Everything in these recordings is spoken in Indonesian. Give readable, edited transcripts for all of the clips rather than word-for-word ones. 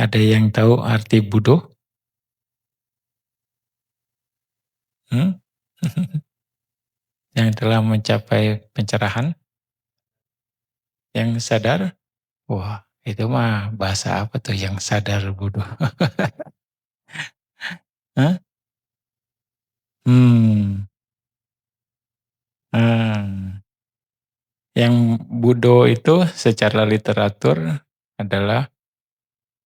Ada yang tahu arti Buddha? Hmm? Yang telah mencapai pencerahan, yang sadar? Wah, itu mah bahasa apa tuh yang sadar Buddha? Hah? Hmm. Ah. Yang Buddha itu secara literatur adalah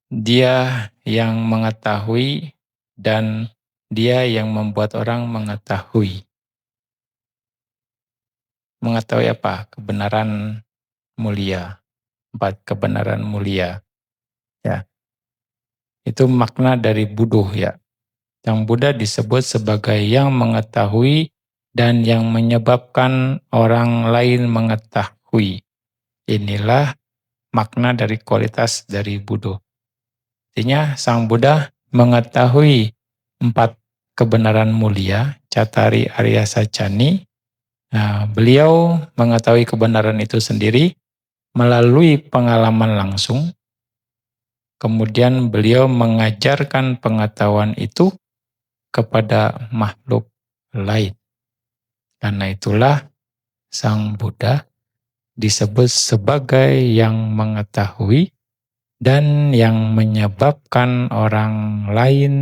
dia yang mengetahui dan dia yang membuat orang mengetahui. Mengetahui apa? Kebenaran mulia. 4 kebenaran mulia. Ya, itu makna dari Buddha ya. Yang Buddha disebut sebagai yang mengetahui dan yang menyebabkan orang lain mengetahui. Inilah makna dari kualitas dari Buddha. Artinya Sang Buddha mengetahui 4 kebenaran mulia, Cattari Arya Sacani. Nah, beliau mengetahui kebenaran itu sendiri melalui pengalaman langsung. Kemudian beliau mengajarkan pengetahuan itu kepada makhluk lain. Karena itulah Sang Buddha disebut sebagai yang mengetahui dan yang menyebabkan orang lain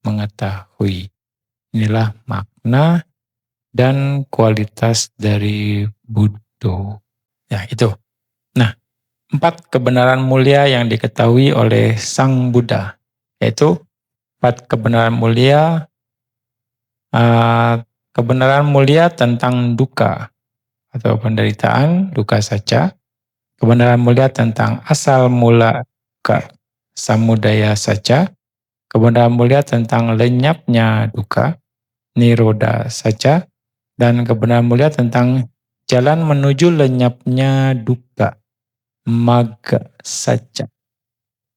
mengetahui. Inilah makna dan kualitas dari Buddha. Ya, itu. Nah, 4 kebenaran mulia yang diketahui oleh Sang Buddha, yaitu 4 kebenaran mulia, kebenaran mulia tentang duka atau penderitaan, duka saja. Kebenaran mulia tentang asal mula duka, samudaya saja. Kebenaran mulia tentang lenyapnya duka, niroda saja. Dan kebenaran mulia tentang jalan menuju lenyapnya duka, magga saja.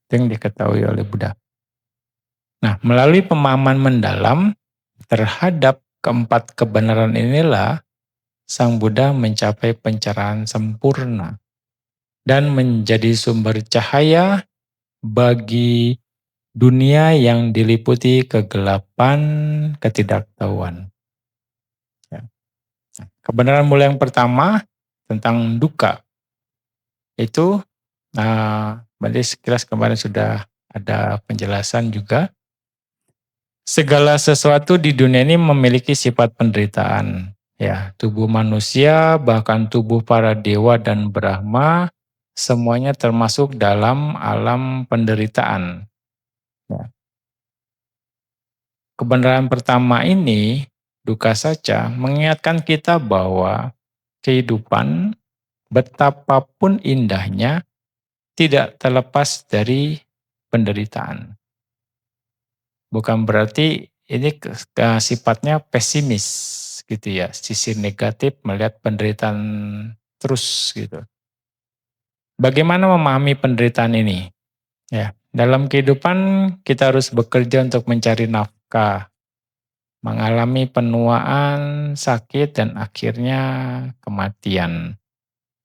Itu yang diketahui oleh Buddha. Nah, melalui pemahaman mendalam terhadap keempat kebenaran inilah Sang Buddha mencapai pencerahan sempurna dan menjadi sumber cahaya bagi dunia yang diliputi kegelapan ketidaktahuan. Ya. Kebenaran mulia yang pertama tentang duka itu, berarti sekilas kemarin sudah ada penjelasan juga. Segala sesuatu di dunia ini memiliki sifat penderitaan. Ya, tubuh manusia, bahkan tubuh para dewa dan Brahma, semuanya termasuk dalam alam penderitaan. Ya. Kebenaran pertama ini, duka saja, mengingatkan kita bahwa kehidupan betapapun indahnya tidak terlepas dari penderitaan. Bukan berarti ini sifatnya pesimis gitu ya, sisi negatif melihat penderitaan terus gitu. Bagaimana memahami penderitaan ini? Ya, dalam kehidupan kita harus bekerja untuk mencari nafkah, mengalami penuaan, sakit, dan akhirnya kematian.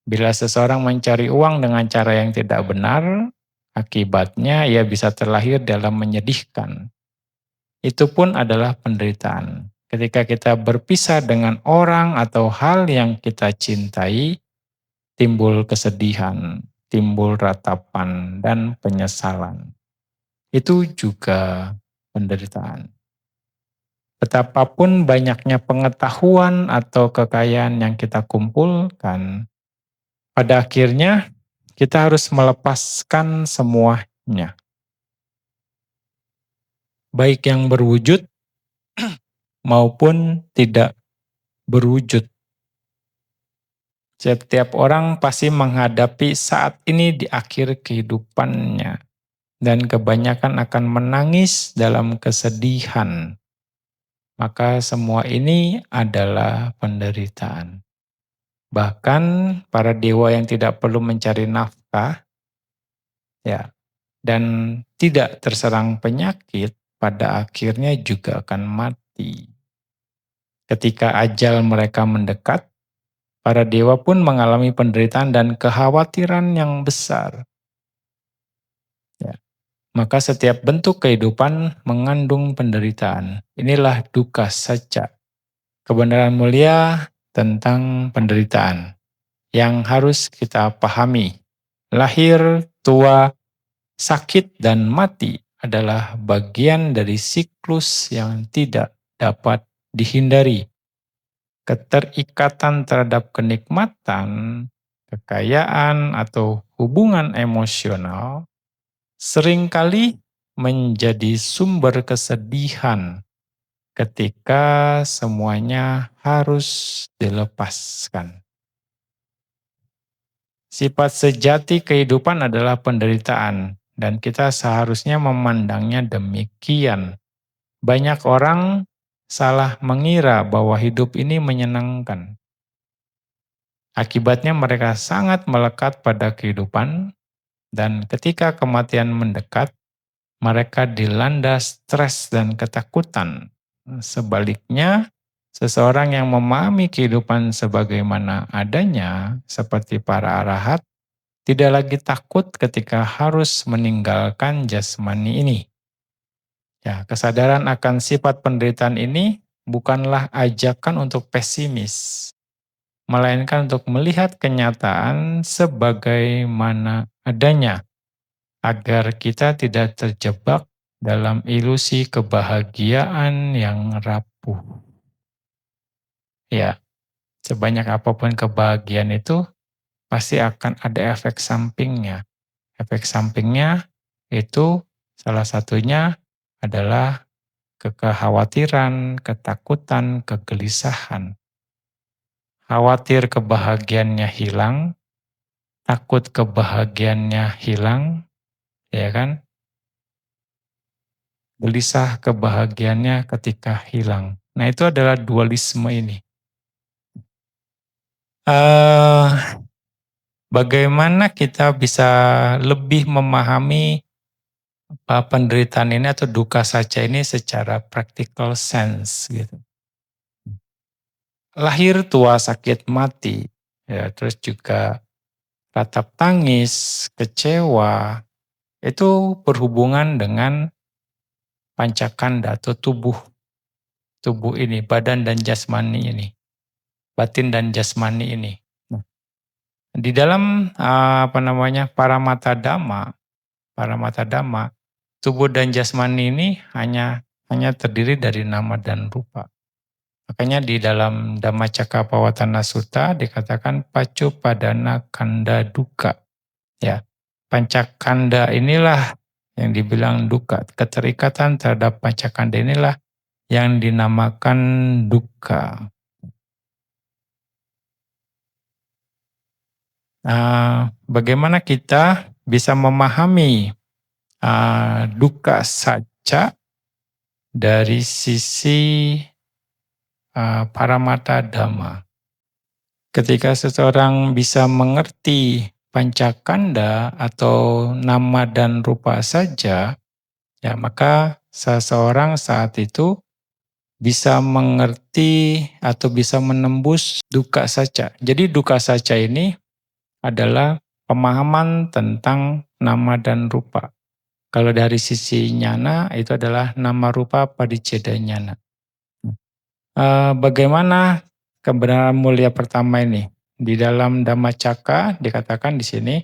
Bila seseorang mencari uang dengan cara yang tidak benar, akibatnya ia bisa terlahir dalam menyedihkan. Itu pun adalah penderitaan. Ketika kita berpisah dengan orang atau hal yang kita cintai, timbul kesedihan, timbul ratapan, dan penyesalan. Itu juga penderitaan. Betapapun banyaknya pengetahuan atau kekayaan yang kita kumpulkan, pada akhirnya kita harus melepaskan semuanya. Baik yang berwujud maupun tidak berwujud. Setiap orang pasti menghadapi saat ini di akhir kehidupannya. Dan kebanyakan akan menangis dalam kesedihan. Maka semua ini adalah penderitaan. Bahkan para dewa yang tidak perlu mencari nafkah, ya, dan tidak terserang penyakit, pada akhirnya juga akan mati. Ketika ajal mereka mendekat, para dewa pun mengalami penderitaan dan kekhawatiran yang besar. Ya. Maka setiap bentuk kehidupan mengandung penderitaan. Inilah dukkha sacca. Kebenaran mulia tentang penderitaan yang harus kita pahami. Lahir, tua, sakit, dan mati adalah bagian dari siklus yang tidak dapat dihindari. Keterikatan terhadap kenikmatan, kekayaan, atau hubungan emosional seringkali menjadi sumber kesedihan ketika semuanya harus dilepaskan. Sifat sejati kehidupan adalah penderitaan, dan kita seharusnya memandangnya demikian. Banyak orang salah mengira bahwa hidup ini menyenangkan. Akibatnya mereka sangat melekat pada kehidupan, dan ketika kematian mendekat, mereka dilanda stres dan ketakutan. Sebaliknya, seseorang yang memahami kehidupan sebagaimana adanya, seperti para arahat, tidak lagi takut ketika harus meninggalkan jasmani ini. Ya, kesadaran akan sifat penderitaan ini bukanlah ajakan untuk pesimis, melainkan untuk melihat kenyataan sebagaimana adanya, agar kita tidak terjebak dalam ilusi kebahagiaan yang rapuh. Ya, sebanyak apapun kebahagiaan itu pasti akan ada efek sampingnya. Efek sampingnya itu salah satunya adalah kekhawatiran, ketakutan, kegelisahan. Khawatir kebahagiaannya hilang, takut kebahagiaannya hilang, ya kan? Gelisah kebahagiaannya ketika hilang. Nah, itu adalah dualisme ini. Eh, Bagaimana kita bisa lebih memahami penderitaan ini atau duka saja ini secara practical sense gitu. Lahir, tua, sakit, mati, ya, terus juga ratap tangis, kecewa, itu berhubungan dengan pancakanda atau tubuh ini, badan dan jasmani ini, batin dan jasmani ini. Nah, di dalam Paramata Dhamma, tubuh dan jasmani ini hanya terdiri dari nama dan rupa. Makanya di dalam Dhammacakkappavattana Sutta dikatakan pacu padana kanda dukkha. Ya, pancakanda inilah yang dibilang dukkha. Keterikatan terhadap pancakanda inilah yang dinamakan dukkha. Bagaimana kita bisa memahami dukkha sacca dari sisi Paramata Dhamma? Ketika seseorang bisa mengerti pancakanda atau nama dan rupa saja, ya maka seseorang saat itu bisa mengerti atau bisa menembus dukkha sacca. Jadi dukkha sacca ini adalah pemahaman tentang nama dan rupa. Kalau dari sisi nyana itu adalah nama rupa padiccheda nyana. Bagaimana kebenaran mulia pertama ini? Di dalam Dhammacakka dikatakan di sini,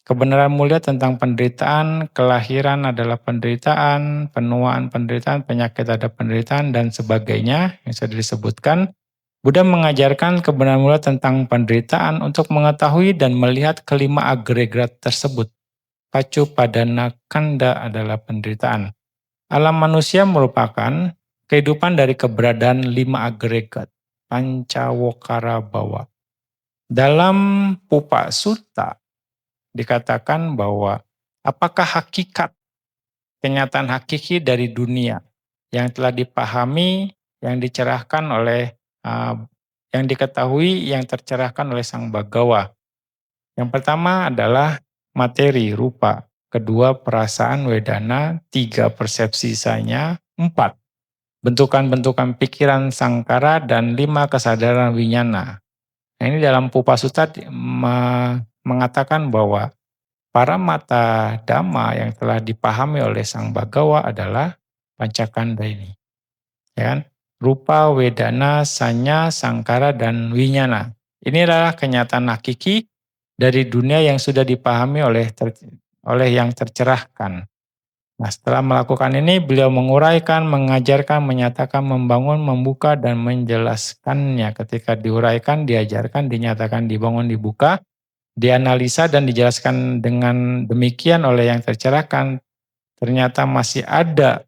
kebenaran mulia tentang penderitaan, kelahiran adalah penderitaan, penuaan penderitaan, penyakit ada penderitaan, dan sebagainya yang sudah disebutkan. Buddha mengajarkan kebenaran mulia tentang penderitaan untuk mengetahui dan melihat kelima agregat tersebut. Pacu padana kanda adalah penderitaan. Alam manusia merupakan kehidupan dari keberadaan 5 agregat, pancawokara bawa. Dalam Pupa Sutta dikatakan bahwa apakah hakikat, kenyataan hakiki dari dunia yang telah dipahami, yang dicerahkan oleh, yang diketahui, yang tercerahkan oleh Sang Bhagawa. Yang pertama adalah materi, rupa. Kedua perasaan, wedana. 3 persepsi sanya. 4 bentukan-bentukan pikiran sangkara, dan 5 kesadaran winyana. Nah, ini dalam Pupa Sutta mengatakan bahwa Paramata Dhamma yang telah dipahami oleh Sang Bhagawa adalah pancakanda ini. Ya kan? Rupa, wedana, sanya, sangkara, dan winyana. Ini adalah kenyataan hakiki dari dunia yang sudah dipahami oleh yang tercerahkan. Nah, setelah melakukan ini, beliau menguraikan, mengajarkan, menyatakan, membangun, membuka, dan menjelaskannya. Ketika diuraikan, diajarkan, dinyatakan, dibangun, dibuka, dianalisa, dan dijelaskan dengan demikian oleh yang tercerahkan, ternyata masih ada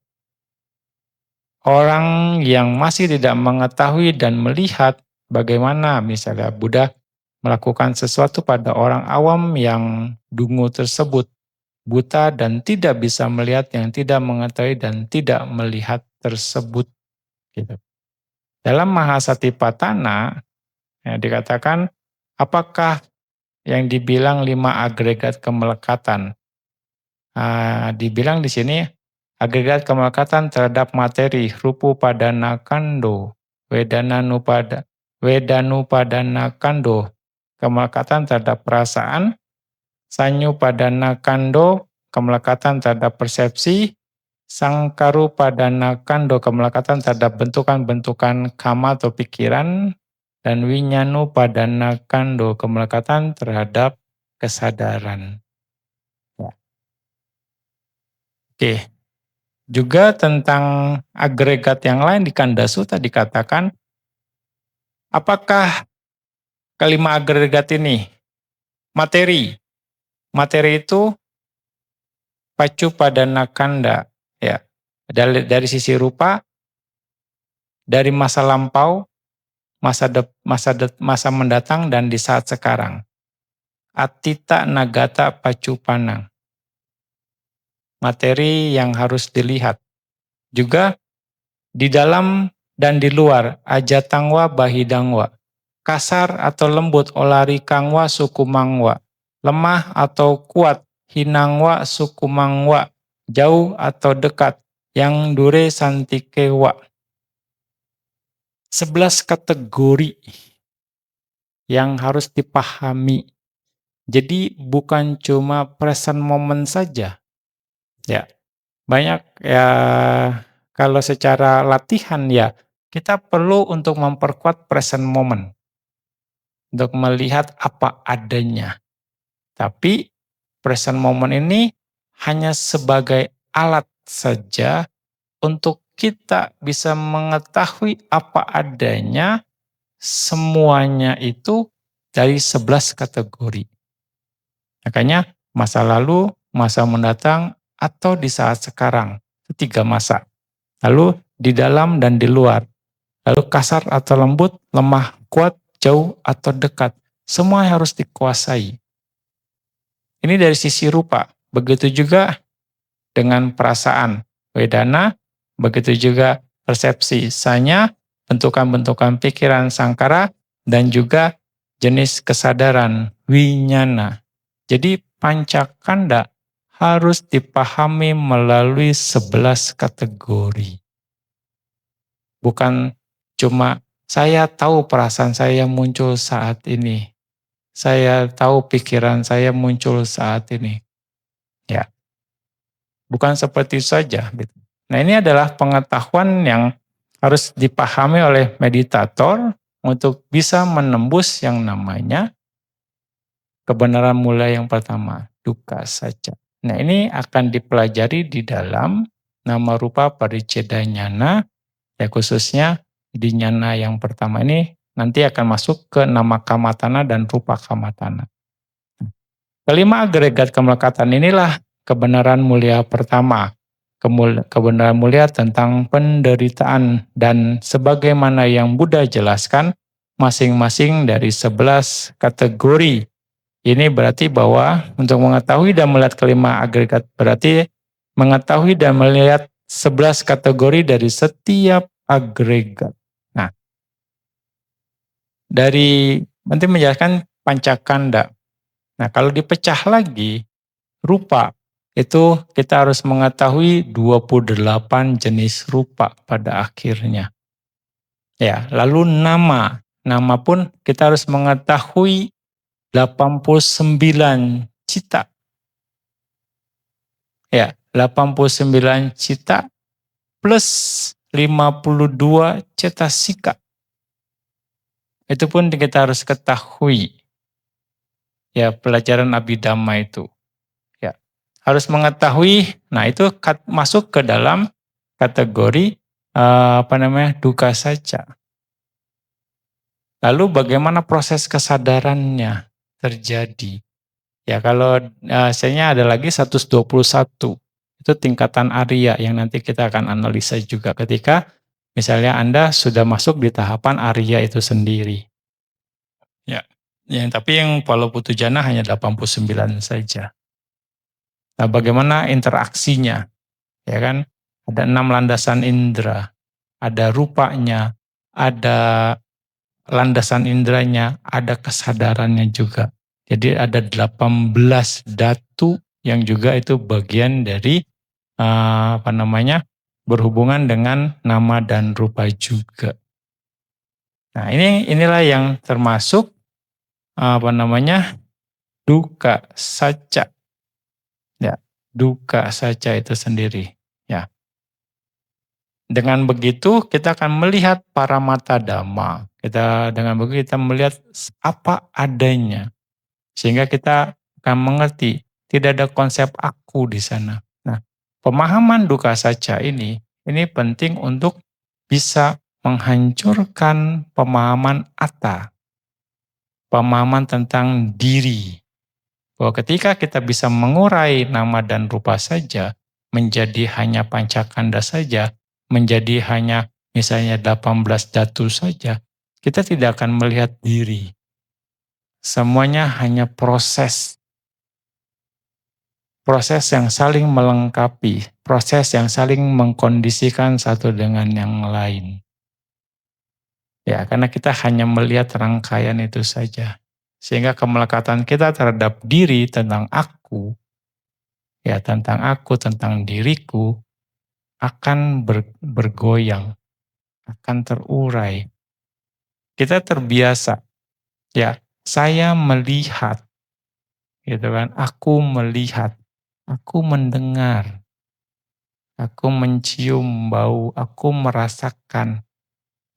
orang yang masih tidak mengetahui dan melihat bagaimana misalnya Buddha melakukan sesuatu pada orang awam yang dungu tersebut, buta dan tidak bisa melihat, yang tidak mengetahui dan tidak melihat tersebut. Gitu. Dalam Mahasatipatthana ya, dikatakan apakah yang dibilang 5 agregat kemelekatan. Dibilang di sini agregat kemelekatan terhadap materi, rupu padana kando, wedanu padana kando, kemelekatan terhadap perasaan, sanyu padana kando, kemelekatan terhadap persepsi, sangkaru padana kando, kemelekatan terhadap bentukan-bentukan kama atau pikiran, dan winyanu padana kando, kemelekatan terhadap kesadaran. Ya. Oke. Juga tentang agregat yang lain di Kanda Sutta dikatakan, apakah kelima agregat ini materi? Materi itu pacu padana kanda, ya. Dari sisi rupa, dari masa lampau, masa mendatang dan di saat sekarang. Atita nagata pacu panang. Materi yang harus dilihat. Juga di dalam dan di luar, ajatangwa bahidangwa. Kasar atau lembut, olari kangwa sukumangwa. Lemah atau kuat, hinangwa sukumangwa. Jauh atau dekat, yang dure santikewa. 11 kategori yang harus dipahami. Jadi bukan cuma present moment saja. Ya, banyak ya kalau secara latihan ya kita perlu untuk memperkuat present moment. Untuk melihat apa adanya. Tapi present moment ini hanya sebagai alat saja untuk kita bisa mengetahui apa adanya semuanya itu dari 11 kategori. Makanya masa lalu, masa mendatang, atau di saat sekarang. Itu 3 masa. Lalu di dalam dan di luar. Lalu kasar atau lembut, lemah, kuat, jauh atau dekat. Semua harus dikuasai. Ini dari sisi rupa. Begitu juga dengan perasaan. Wedana, begitu juga persepsi. Sanya, bentukan-bentukan pikiran sangkara, dan juga jenis kesadaran winyana. Jadi pancakanda harus dipahami melalui 11 kategori. Bukan cuma saya tahu perasaan saya muncul saat ini. Saya tahu pikiran saya muncul saat ini. Ya, bukan seperti itu saja. Nah, ini adalah pengetahuan yang harus dipahami oleh meditator untuk bisa menembus yang namanya kebenaran mulai yang pertama, dukkha saja. Nah, ini akan dipelajari di dalam nama rupa pariceda nyana, ya khususnya di nyana yang pertama ini nanti akan masuk ke nama kamatana dan rupa kamatana. Kelima agregat kemelekatan inilah kebenaran mulia pertama. Kebenaran mulia tentang penderitaan dan sebagaimana yang Buddha jelaskan masing-masing dari 11 kategori. Ini berarti bahwa untuk mengetahui dan melihat kelima agregat berarti mengetahui dan melihat 11 kategori dari setiap agregat. Nah, dari nanti menjelaskan pancakanda. Nah, kalau dipecah lagi, rupa, itu kita harus mengetahui 28 jenis rupa pada akhirnya. Ya, lalu nama. Nama pun kita harus mengetahui 89 cita. Ya, 89 cita plus 52 cetasika. Itu pun kita harus ketahui. Ya, pelajaran Abhidhamma itu. Ya, harus mengetahui. Nah, itu masuk ke dalam kategori duka saja. Lalu bagaimana proses kesadarannya terjadi? Ya, kalau saya ada lagi 121. Itu tingkatan Arya yang nanti kita akan analisa juga ketika misalnya Anda sudah masuk di tahapan Arya itu sendiri. Ya. Tapi yang Paloputujana hanya 89 saja. Nah, bagaimana interaksinya? Ya kan? Ada 6 landasan indera, ada rupanya, ada landasan inderanya, ada kesadarannya juga. Jadi ada 18 datu yang juga itu bagian dari berhubungan dengan nama dan rupa juga. Nah, inilah yang termasuk duka saca. Ya, duka saca itu sendiri. Ya. Dengan begitu kita akan melihat paramata dhamma. Dengan begitu kita melihat apa adanya. Sehingga kita akan mengerti tidak ada konsep aku di sana. Nah, pemahaman duka saca ini penting untuk bisa menghancurkan pemahaman atta, pemahaman tentang diri. Bahwa ketika kita bisa mengurai nama dan rupa saja, menjadi hanya pancakanda saja, menjadi hanya misalnya 18 datu saja, kita tidak akan melihat diri. Semuanya hanya proses. Proses yang saling melengkapi, proses yang saling mengkondisikan satu dengan yang lain. Ya, karena kita hanya melihat rangkaian itu saja. Sehingga kemelekatan kita terhadap diri tentang aku, tentang diriku, akan bergoyang, akan terurai. Kita terbiasa, saya melihat, gitu kan, aku melihat, aku mendengar, aku mencium bau, aku merasakan,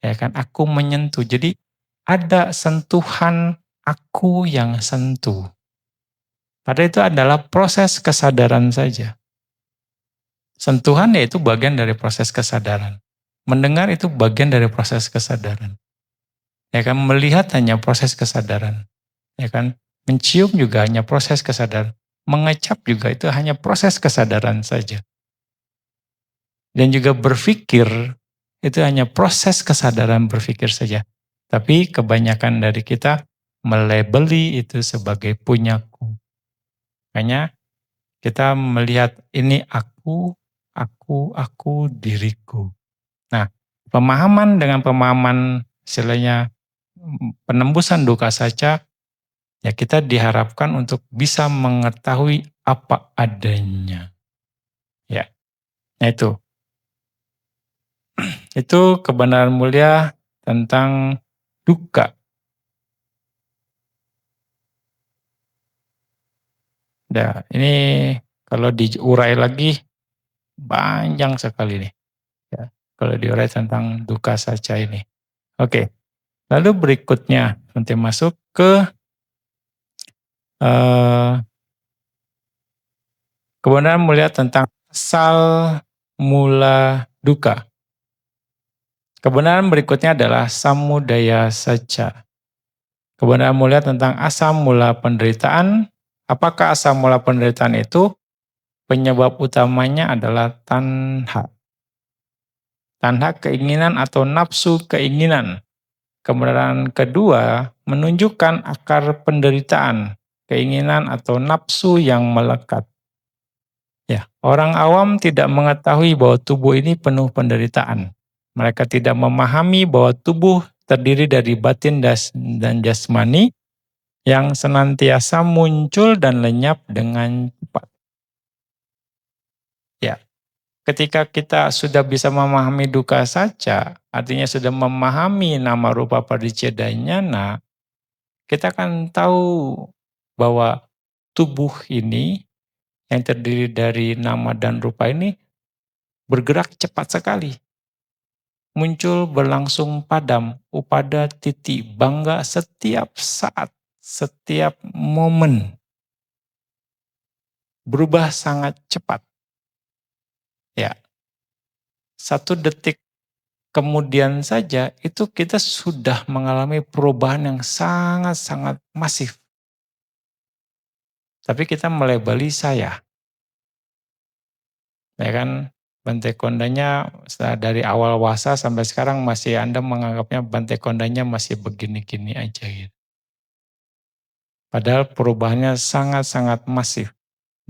aku menyentuh. Jadi ada sentuhan aku yang sentuh. Padahal itu adalah proses kesadaran saja. Sentuhan itu bagian dari proses kesadaran. Mendengar itu bagian dari proses kesadaran. Melihat hanya proses kesadaran. Mencium juga hanya proses kesadaran. Mengecap juga itu hanya proses kesadaran saja. Dan juga berpikir itu hanya proses kesadaran berpikir saja. Tapi kebanyakan dari kita melabeli itu sebagai punyaku. Makanya kita melihat ini aku, diriku. Nah, pemahaman dengan pemahaman istilahnya penembusan duka saja, kita diharapkan untuk bisa mengetahui apa adanya. Ya, nah itu. Itu kebenaran mulia tentang duka. Nah, ini kalau diurai lagi panjang sekali nih. Ya, kalau diurai tentang duka saja ini. Oke. Lalu berikutnya nanti masuk ke kebenaran mulia tentang asal mula duka. Kebenaran berikutnya adalah samudaya saja. Kebenaran mulia tentang asal mula penderitaan. Apakah asal mula penderitaan itu? Penyebab utamanya adalah tanha. Tanha keinginan atau nafsu keinginan. Kebenaran kedua menunjukkan akar penderitaan, keinginan atau nafsu yang melekat. Ya, orang awam tidak mengetahui bahwa tubuh ini penuh penderitaan. Mereka tidak memahami bahwa tubuh terdiri dari batin dan jasmani yang senantiasa muncul dan lenyap dengan cepat. Ya, ketika kita sudah bisa memahami duka saja, artinya sudah memahami nama rupa pariceda nyana, kita akan tahu bahwa tubuh ini yang terdiri dari nama dan rupa ini bergerak cepat sekali. Muncul, berlangsung, padam, upada, titi, bangga setiap saat, setiap momen, berubah sangat cepat. Ya, 1 detik kemudian saja itu kita sudah mengalami perubahan yang sangat-sangat masif. Tapi kita melebeli saya, ya kan? Bante kondanya dari awal wasa sampai sekarang masih Anda menganggapnya bante kondanya masih begini-gini aja gitu. Padahal perubahannya sangat-sangat masif,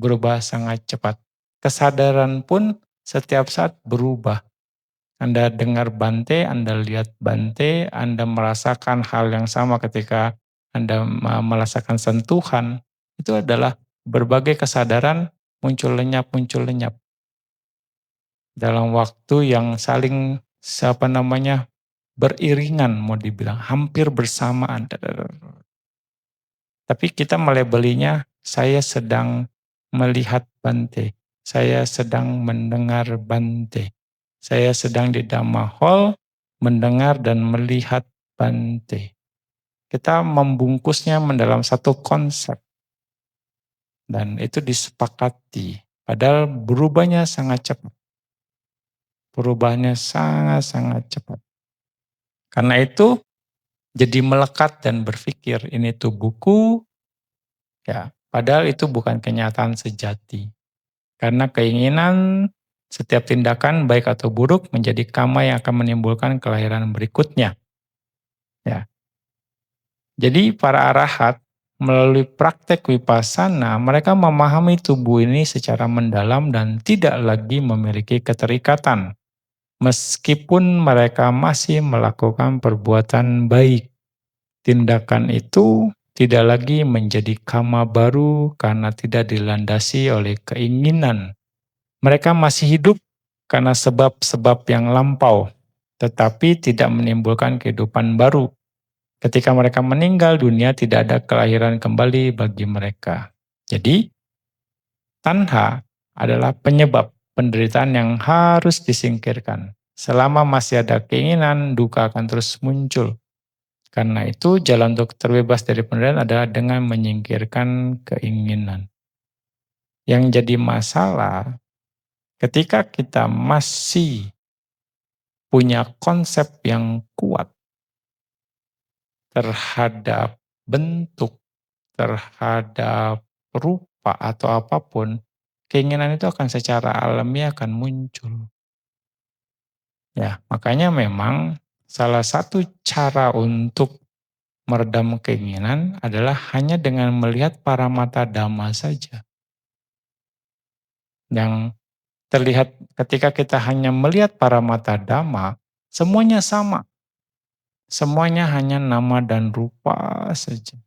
berubah sangat cepat. Kesadaran pun setiap saat berubah. Anda dengar bante, Anda lihat bante, Anda merasakan hal yang sama ketika Anda merasakan sentuhan, itu adalah berbagai kesadaran muncul lenyap dalam waktu yang saling beriringan mau dibilang, hampir bersamaan. Tapi kita melebelinya, saya sedang melihat bante, saya sedang mendengar bante, saya sedang di Dhamma Hall mendengar dan melihat bante. Kita membungkusnya mendalam satu konsep dan itu disepakati. Padahal berubahnya sangat cepat. Perubahannya sangat-sangat cepat. Karena itu jadi melekat dan berpikir ini tubuhku, ya, padahal itu bukan kenyataan sejati. Karena keinginan setiap tindakan baik atau buruk menjadi kama yang akan menimbulkan kelahiran berikutnya. Ya. Jadi para arahat melalui praktek vipassana mereka memahami tubuh ini secara mendalam dan tidak lagi memiliki keterikatan. Meskipun mereka masih melakukan perbuatan baik. Tindakan itu tidak lagi menjadi kama baru karena tidak dilandasi oleh keinginan. Mereka masih hidup karena sebab-sebab yang lampau, tetapi tidak menimbulkan kehidupan baru. Ketika mereka meninggal dunia tidak ada kelahiran kembali bagi mereka. Jadi, tanha adalah penyebab penderitaan yang harus disingkirkan. Selama masih ada keinginan, duka akan terus muncul. Karena itu jalan untuk terbebas dari penderitaan adalah dengan menyingkirkan keinginan. Yang jadi masalah ketika kita masih punya konsep yang kuat terhadap bentuk, terhadap rupa atau apapun, keinginan itu akan secara alami akan muncul. Ya, makanya memang salah satu cara untuk meredam keinginan adalah hanya dengan melihat paramata dhamma saja. Yang terlihat ketika kita hanya melihat paramata dhamma, semuanya sama. Semuanya hanya nama dan rupa saja.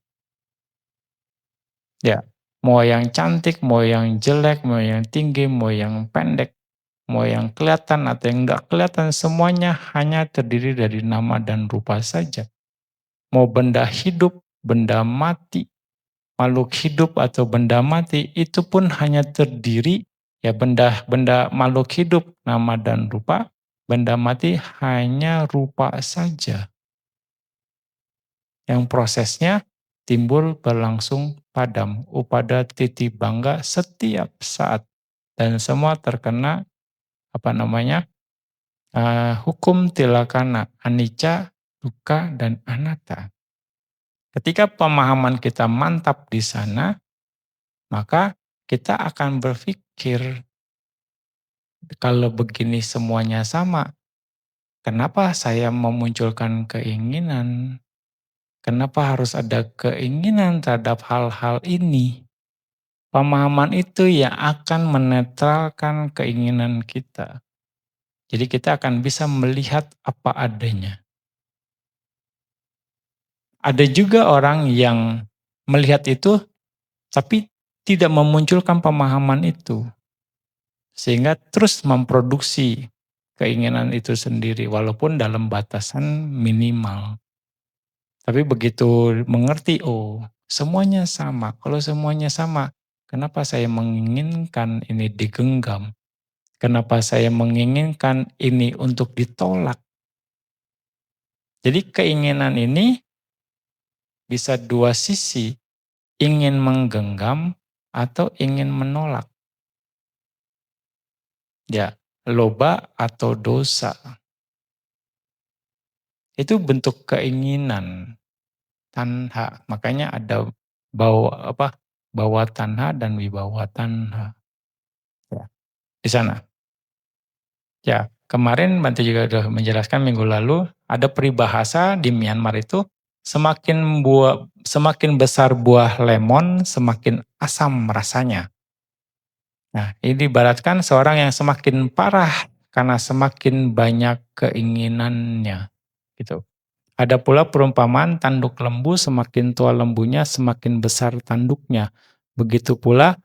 Ya, mau yang cantik, mau yang jelek, mau yang tinggi, mau yang pendek, mau yang kelihatan atau yang enggak kelihatan, semuanya hanya terdiri dari nama dan rupa saja. Mau benda hidup, benda mati, makhluk hidup atau benda mati, itu pun hanya terdiri, ya benda makhluk hidup, nama dan rupa, benda mati hanya rupa saja. Yang prosesnya timbul, berlangsung, padam, upada, titi, bangga setiap saat. Dan semua terkena hukum tilakana, anicca, dukkha, dan anatta. Ketika pemahaman kita mantap di sana, maka kita akan berpikir, kalau begini semuanya sama, kenapa saya memunculkan keinginan? Kenapa harus ada keinginan terhadap hal-hal ini? Pemahaman itu yang akan menetralkan keinginan kita. Jadi kita akan bisa melihat apa adanya. Ada juga orang yang melihat itu tapi tidak memunculkan pemahaman itu. Sehingga terus memproduksi keinginan itu sendiri walaupun dalam batasan minimal. Tapi begitu mengerti, oh semuanya sama. Kalau semuanya sama, Kenapa saya menginginkan ini digenggam? Kenapa saya menginginkan ini untuk ditolak? Jadi keinginan ini bisa dua sisi, ingin menggenggam atau ingin menolak. Ya, loba atau dosa. Itu bentuk keinginan, tanha. Makanya ada bawa tanha dan wibawa tanha. Ya, di sana. Ya, kemarin Bante juga sudah menjelaskan minggu lalu, ada peribahasa di Myanmar itu, semakin besar buah lemon, semakin asam rasanya. Nah, ini diibaratkan seorang yang semakin parah karena semakin banyak keinginannya, gitu. Ada pula perumpamaan tanduk lembu, semakin tua lembunya, semakin besar tanduknya. Begitu pula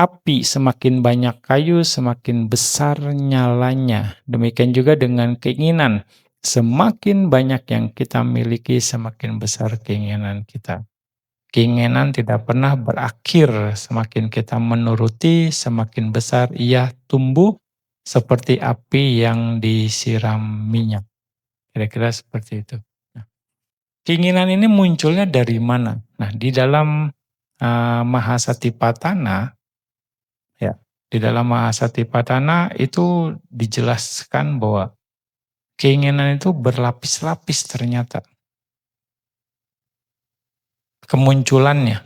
api, semakin banyak kayu, semakin besar nyalanya. Demikian juga dengan keinginan. Semakin banyak yang kita miliki, semakin besar keinginan kita. Keinginan tidak pernah berakhir. Semakin kita menuruti, semakin besar ia tumbuh seperti api yang disiram minyak. Kira-kira seperti itu. Nah, keinginan ini munculnya dari mana? Nah, di dalam Mahasatipatthana, ya, di dalam Mahasatipatthana itu dijelaskan bahwa keinginan itu berlapis-lapis ternyata kemunculannya.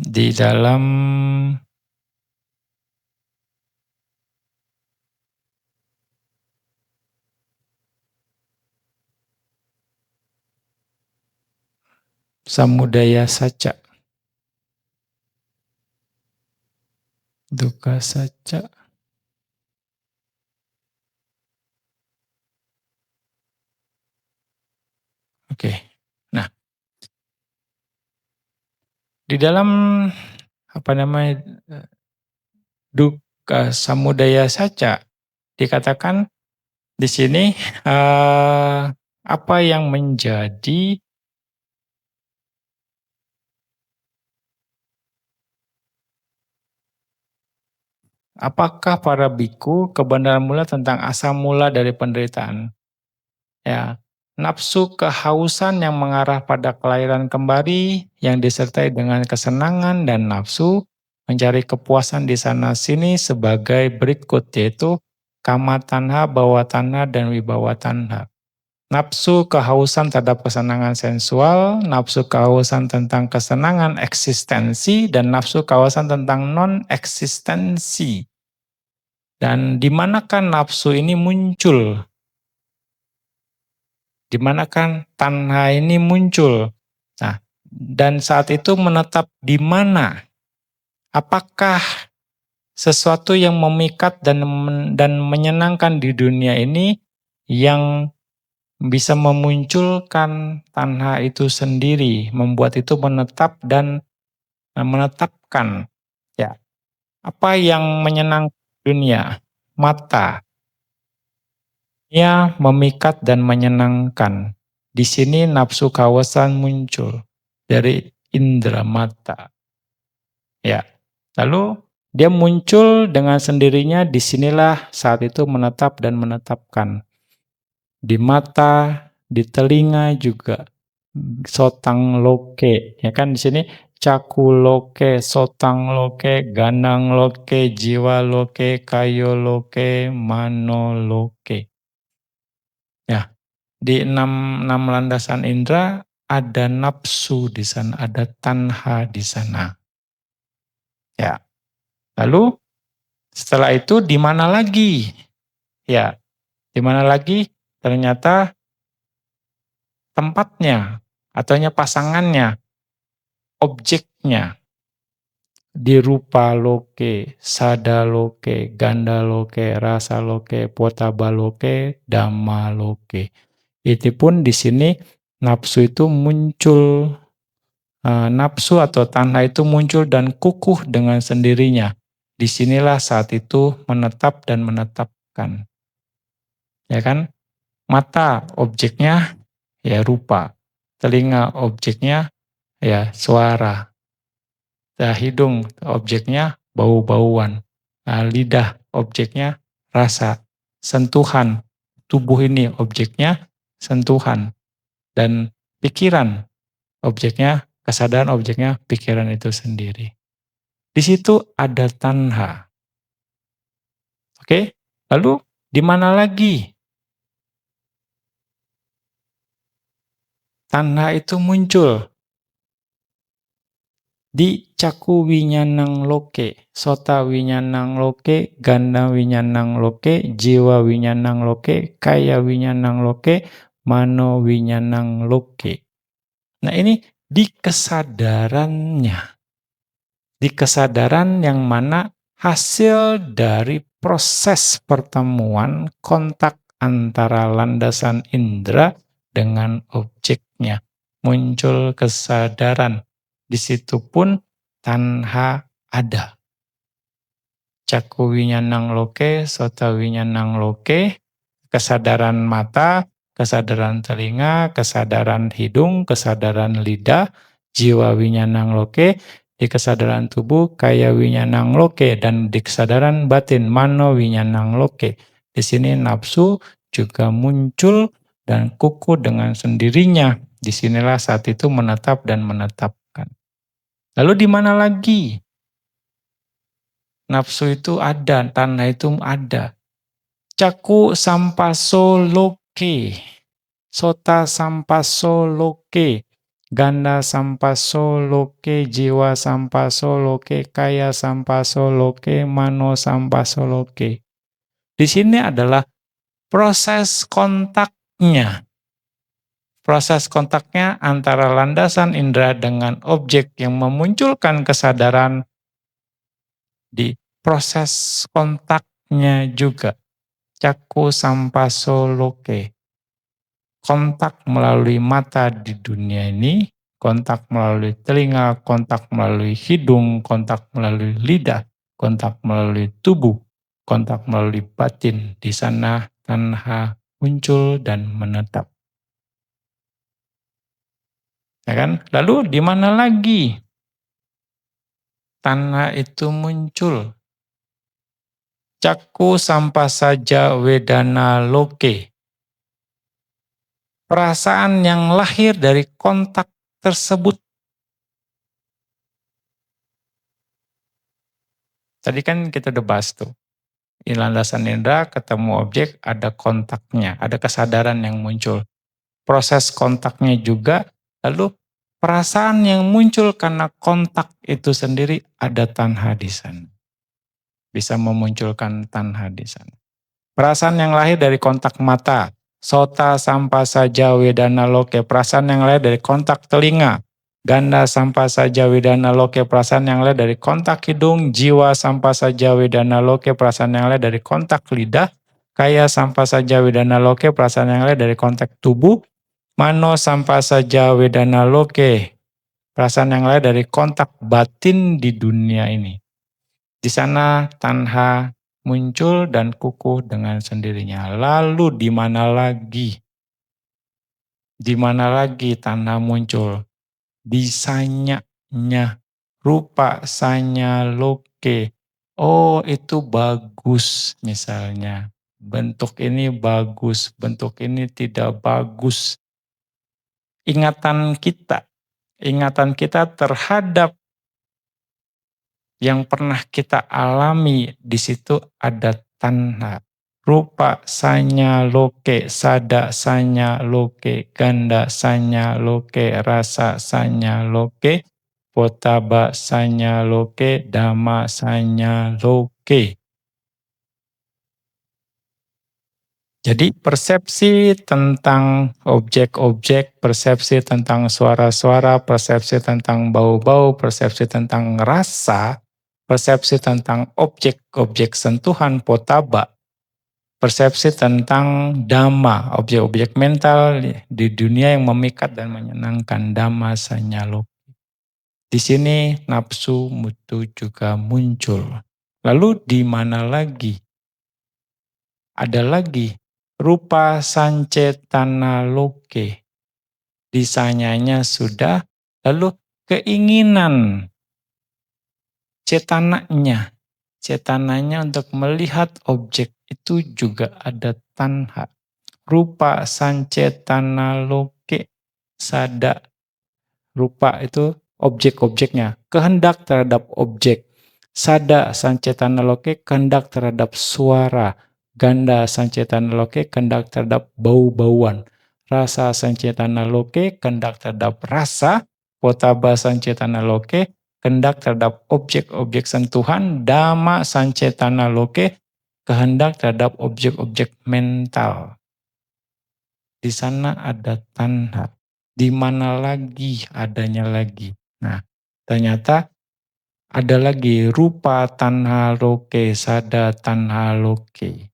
Di dalam Samudaya Saca, Dukkha Saca. Oke. Nah, di dalam apa namanya Dukkha Samudaya Saca dikatakan di sini apa yang menjadi apakah para biku kebenaran mula tentang asal mula dari penderitaan? Ya, nafsu kehausan yang mengarah pada kelahiran kembali yang disertai dengan kesenangan dan nafsu mencari kepuasan di sana sini sebagai berikut, yaitu kama tanha, bawa tanha, dan wibawa tanha. Nafsu kehausan terhadap kesenangan sensual, nafsu kehausan tentang kesenangan eksistensi, dan nafsu kehausan tentang non-eksistensi. Dan di manakah nafsu ini muncul? Di manakah tanha ini muncul? Nah, dan saat itu menetap di mana? Apakah sesuatu yang memikat dan menyenangkan di dunia ini yang bisa memunculkan tanha itu sendiri, membuat itu menetap dan menetapkan. Ya, apa yang menyenangkan dunia? Mata. Ia memikat dan menyenangkan. Di sini nafsu kawasan muncul dari indera mata. Ya. Lalu dia muncul dengan sendirinya, disinilah saat itu menetap dan menetapkan. Di mata, di telinga juga. Sotang loke, ya kan di sini caku loke, sotang loke, ganang loke, jiwa loke, kayo loke, mano loke. Ya, di enam landasan indera ada nafsu di sana, ada tanha di sana. Ya, lalu setelah itu di mana lagi? Ya, di mana lagi? Ternyata tempatnya, ataunya pasangannya, objeknya di rupa loke, sada loke, ganda loke, rasa loke, potaba loke, dhamma loke. Itu pun di sini nafsu itu muncul, nafsu atau tanha itu muncul dan kukuh dengan sendirinya. Disinilah saat itu menetap dan menetapkan. Ya kan? Mata objeknya ya rupa. Telinga objeknya ya suara. Nah, hidung objeknya bau-bauan. Nah, lidah objeknya rasa. Sentuhan tubuh ini objeknya sentuhan. Dan pikiran objeknya, kesadaran objeknya pikiran itu sendiri. Di situ ada tanha. Oke? Lalu di mana lagi tanha itu muncul? Di caku winyanang loke, sota winyanang loke, ganda winyanang loke, jiwa winyanang loke, kaya winyanang loke, mano winyanang loke. Nah, ini di kesadarannya. Di kesadaran yang mana hasil dari proses pertemuan kontak antara landasan indera dengan objeknya. Muncul kesadaran. Di situ pun tanha ada. Caku winyanang loke, sota winyanang loke, kesadaran mata, kesadaran telinga, kesadaran hidung, kesadaran lidah, jiwa winyanang loke, di kesadaran tubuh kaya winyanang loke, dan di kesadaran batin mano winyanang loke. Di sini nafsu juga muncul dan kukuh dengan sendirinya. Disinilah saat itu menetap dan menetapkan. Lalu di mana lagi? Nafsu itu ada, tanah itu ada. Caku sampaso loke, sota sampaso loke, ganda sampaso loke, jiwa sampaso loke, kaya sampaso loke, mano sampaso loke. Di sini adalah proses kontaknya. Proses kontaknya antara landasan indera dengan objek yang memunculkan kesadaran di proses kontaknya juga. Caku sampaso loke. Kontak melalui mata di dunia ini, kontak melalui telinga, kontak melalui hidung, kontak melalui lidah, kontak melalui tubuh, kontak melalui batin. Di sana tanha muncul dan menetap. Ya kan? Lalu di mana lagi tanha itu muncul? Caku sampasaja wedana loke. Perasaan yang lahir dari kontak tersebut. Tadi kan kita udah bahas tuh. Di landasan indera ketemu objek ada kontaknya, ada kesadaran yang muncul. Proses kontaknya juga, lalu perasaan yang muncul karena kontak itu sendiri ada tanha di sana. Bisa memunculkan tanha di sana. Perasaan yang lahir dari kontak mata, sota sampasaja wedana loke, perasaan yang lahir dari kontak telinga, ganda sampasaja wedana loke, perasaan yang lahir dari kontak hidung, jiwa sampasaja wedana loke, perasaan yang lahir dari kontak lidah, kaya sampasaja wedana loke, perasaan yang lahir dari kontak tubuh, mano sampasaja wedana loke, perasaan yang lahir dari kontak batin di dunia ini. Di sana tanha muncul dan kukuh dengan sendirinya. Lalu di mana lagi? Di mana lagi tanha muncul? Di sanyanya, rupa sanya loke. Oh, itu bagus misalnya. Bentuk ini bagus, bentuk ini tidak bagus. Ingatan kita terhadap yang pernah kita alami, di situ ada tanha. Rupa sanya loke, sada sanya loke, ganda sanya loke, rasa sanya loke, potaba sanya loke, dhamma sanya loke. Jadi persepsi tentang objek-objek, persepsi tentang suara-suara, persepsi tentang bau-bau, persepsi tentang rasa, persepsi tentang objek-objek sentuhan potaba, persepsi tentang dhamma, objek-objek mental di dunia yang memikat dan menyenangkan, dhamma sanyalo. Di sini nafsu mutu juga muncul. Lalu di mana lagi? Ada lagi rupa sancetana loke. Di sanyanya sudah, lalu keinginan cetananya. Cetananya untuk melihat objek itu juga ada tanha. Rupa sancetana loke sada. Rupa itu objek-objeknya. Kehendak terhadap objek. Sada sancetana loke kehendak terhadap suara. Ganda sancetana loke kehendak terhadap bau-bauan. Rasa sancetana loke kehendak terhadap rasa. Potaba sancetana loke kehendak terhadap objek-objek sentuhan. Dhamma sancetana loke kehendak terhadap objek-objek mental. Di sana ada tanha. Di mana lagi adanya lagi. Nah, ternyata ada lagi rupa tanha loke, sada tanha loke.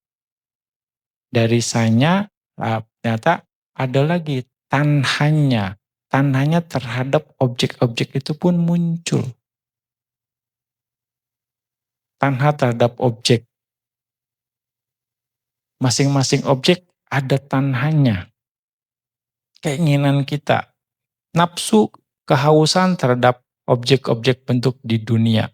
Dari sanya, ternyata ada lagi tanhanya. Tanhanya terhadap objek-objek itu pun muncul. Tanha terhadap objek. Masing-masing objek ada tanhanya. Keinginan kita. Nafsu kehausan terhadap objek-objek bentuk di dunia.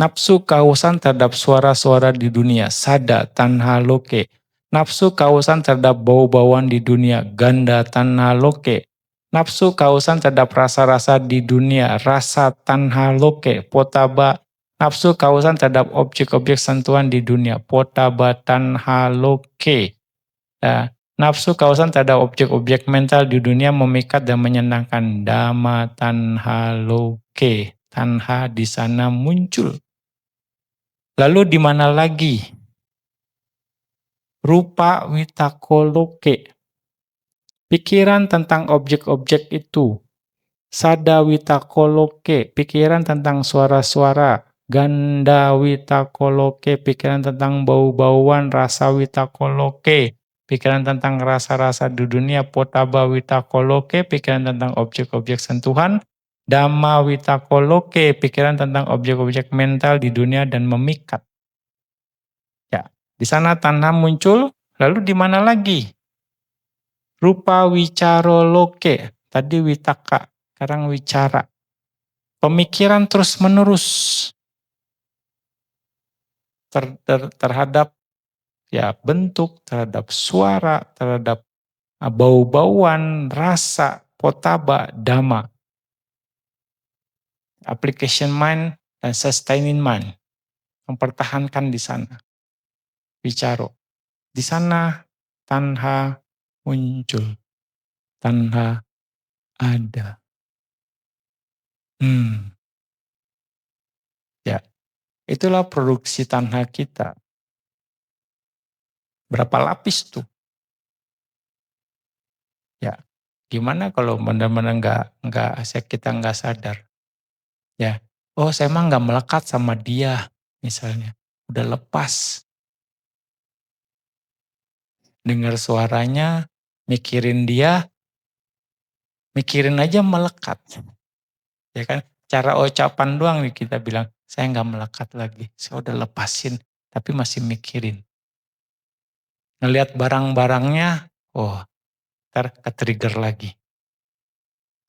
Nafsu kehausan terhadap suara-suara di dunia. Sada tanha loke. Nafsu kehausan terhadap bau-bauan di dunia. Ganda tanha loke. Nafsu kehausan terhadap rasa-rasa di dunia. Rasa tanha loke. Potaba. Nafsu kehausan terhadap objek-objek sentuhan di dunia. Potaba tanha loke. Nah, nafsu kehausan terhadap objek-objek mental di dunia memikat dan menyenangkan. Dhamma tanha loke. Tanha di sana muncul. Lalu di mana lagi? Rupa witakoloke. Pikiran tentang objek-objek itu. Sada witakoloke. Pikiran tentang suara-suara. Ganda witakoloke. Pikiran tentang bau-bauan. Rasa witakoloke. Pikiran tentang rasa-rasa di dunia. Potaba witakoloke. Pikiran tentang objek-objek sentuhan. Dhamma witakoloke. Pikiran tentang objek-objek mental di dunia dan memikat. Ya, di sana tanha muncul, lalu di mana lagi? Rupa wicaroloke, tadi witaka, sekarang wicara. Pemikiran terus-menerus terhadap ya bentuk, terhadap suara, terhadap bau-bauan, rasa, potaba, dhamma. Application mind dan sustaining mind. Mempertahankan di sana. Wicaro. Di sana tanha muncul. Tanha ada. Ya, itulah produksi tanha kita. Berapa lapis tuh? Ya, gimana kalau benar-benar kita nggak sadar? Ya, oh saya emang nggak melekat sama dia, misalnya, udah lepas. Dengar suaranya, mikirin dia, mikirin aja melekat. Ya kan, cara ucapan doang nih kita bilang, saya nggak melekat lagi, saya udah lepasin, tapi masih mikirin. Ngelihat barang-barangnya, oh, ntar ke-trigger lagi.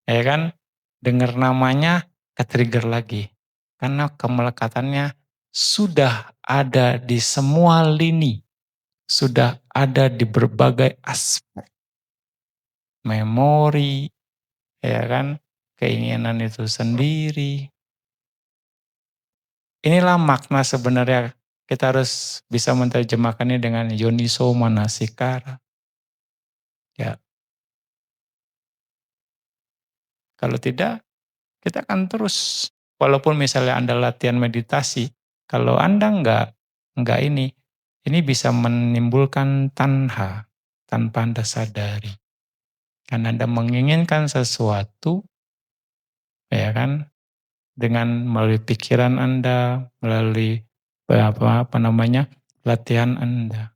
Ya kan, dengar namanya ke-trigger lagi. Karena kemelekatannya sudah ada di semua lini. Sudah ada di berbagai aspek. Memori, ya kan, keinginan itu sendiri. Inilah makna sebenarnya kita harus bisa menerjemahkannya dengan yoniso manasikara. Ya. Kalau tidak, kita akan terus, walaupun misalnya Anda latihan meditasi, kalau Anda enggak ini bisa menimbulkan tanha tanpa Anda sadari. Karena Anda menginginkan sesuatu, ya kan, dengan melalui pikiran Anda, melalui latihan Anda.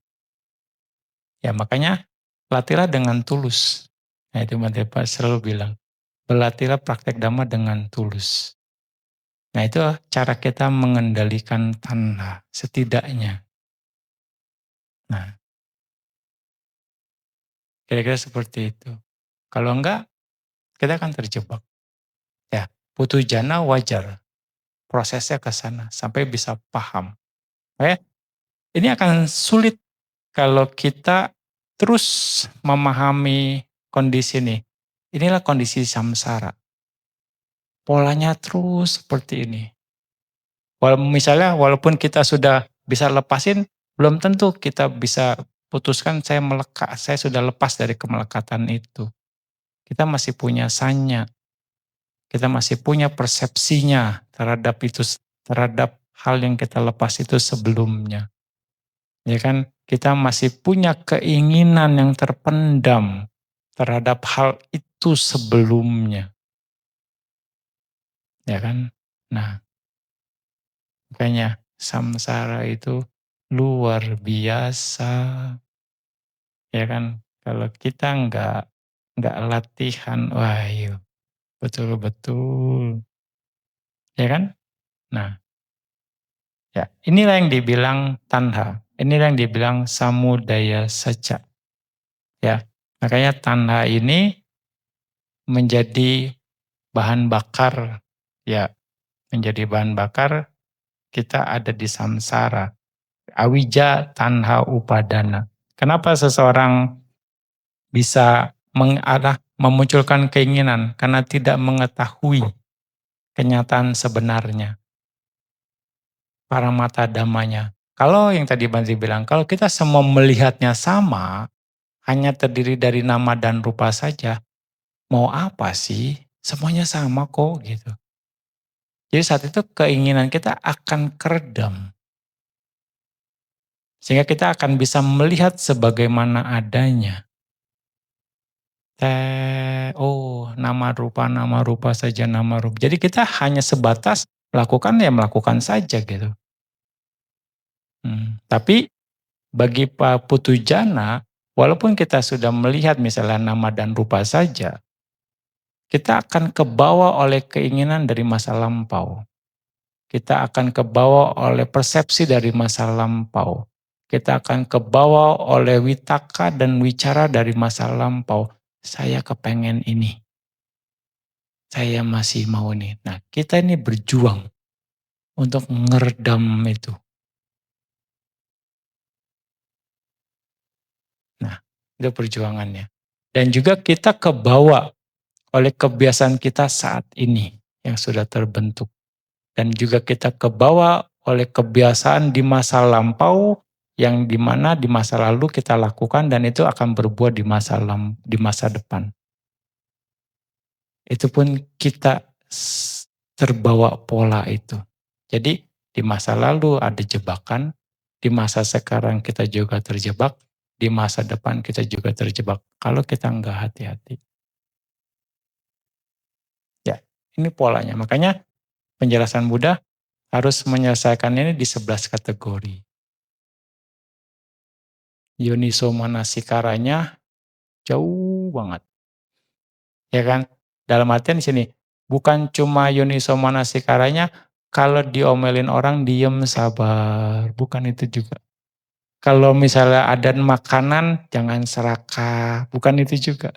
Ya makanya latihlah dengan tulus. Nah itu Pak selalu bilang, berlatihlah praktek Dhamma dengan tulus. Nah itu cara kita mengendalikan tanha setidaknya. Nah kira-kira seperti itu. Kalau enggak, kita akan terjebak. Ya, Putu jana wajar, prosesnya ke sana sampai bisa paham. Makanya ini akan sulit kalau kita terus memahami kondisi ini. Inilah kondisi samsara. Polanya terus seperti ini. Misalnya walaupun kita sudah bisa lepasin, belum tentu kita bisa putuskan saya melekat, saya sudah lepas dari kemelekatan itu. Kita masih punya sanya, kita masih punya persepsinya terhadap itu, terhadap hal yang kita lepas itu sebelumnya. Ya kan? Kita masih punya keinginan yang terpendam terhadap hal itu sebelumnya. Ya kan? Nah, makanya samsara itu luar biasa. Ya kan? Kalau kita nggak latihan, wah iya, betul-betul. Ya kan? Nah, ya inilah yang dibilang tanha. Inilah yang dibilang samudaya saja. Ya, makanya tanha ini menjadi bahan bakar, ya, menjadi bahan bakar kita ada di samsara. Awija tanha upadana. Kenapa seseorang bisa memunculkan keinginan? Karena tidak mengetahui kenyataan sebenarnya, paramata dhammanya. Kalau yang tadi Banzi bilang, kalau kita semua melihatnya sama, hanya terdiri dari nama dan rupa saja, mau apa sih? Semuanya sama kok gitu. Jadi saat itu keinginan kita akan keredam. Sehingga kita akan bisa melihat sebagaimana adanya. Oh nama rupa saja nama rupa. Jadi kita hanya sebatas melakukan ya melakukan saja gitu. Tapi bagi Pak Putujana, walaupun kita sudah melihat misalnya nama dan rupa saja, kita akan kebawa oleh keinginan dari masa lampau. Kita akan kebawa oleh persepsi dari masa lampau. Kita akan kebawa oleh witaka dan wicara dari masa lampau. Saya kepengen ini. Saya masih mau ini. Nah, kita ini berjuang untuk ngeredam itu. Nah, itu perjuangannya. Dan juga kita kebawa oleh kebiasaan kita saat ini yang sudah terbentuk. Dan juga kita kebawa oleh kebiasaan di masa lampau yang dimana di masa lalu kita lakukan dan itu akan berbuah di masa depan. Itu pun kita terbawa pola itu. Jadi di masa lalu ada jebakan, di masa sekarang kita juga terjebak, di masa depan kita juga terjebak. Kalau kita nggak hati-hati. Ya, ini polanya. Makanya penjelasan Buddha harus menyelesaikan ini di 11 kategori. Yoniso manasikaranya jauh banget. Ya kan? Dalam artian di sini, bukan cuma yoniso manasikaranya, kalau diomelin orang diem sabar, bukan itu juga. Kalau misalnya ada makanan, jangan serakah, bukan itu juga.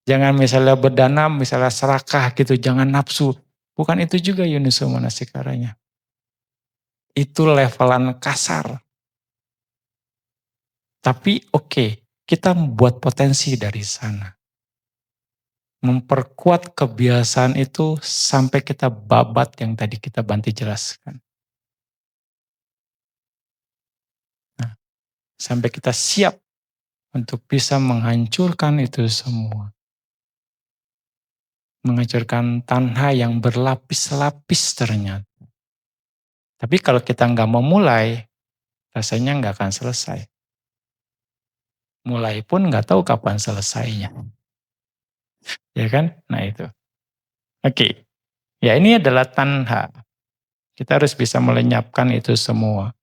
Jangan misalnya berdana, misalnya serakah gitu, jangan nafsu. Bukan itu juga yoniso manasikaranya. Itu levelan kasar. Tapi oke, kita membuat potensi dari sana. Memperkuat kebiasaan itu sampai kita babat yang tadi kita bantu jelaskan. Nah, sampai kita siap untuk bisa menghancurkan itu semua. Menghancurkan tanha yang berlapis-lapis ternyata. Tapi kalau kita nggak mau mulai, rasanya nggak akan selesai. Mulai pun nggak tahu kapan selesainya. Ya kan? Nah itu. Oke. Ya ini adalah tanha. Kita harus bisa melenyapkan itu semua.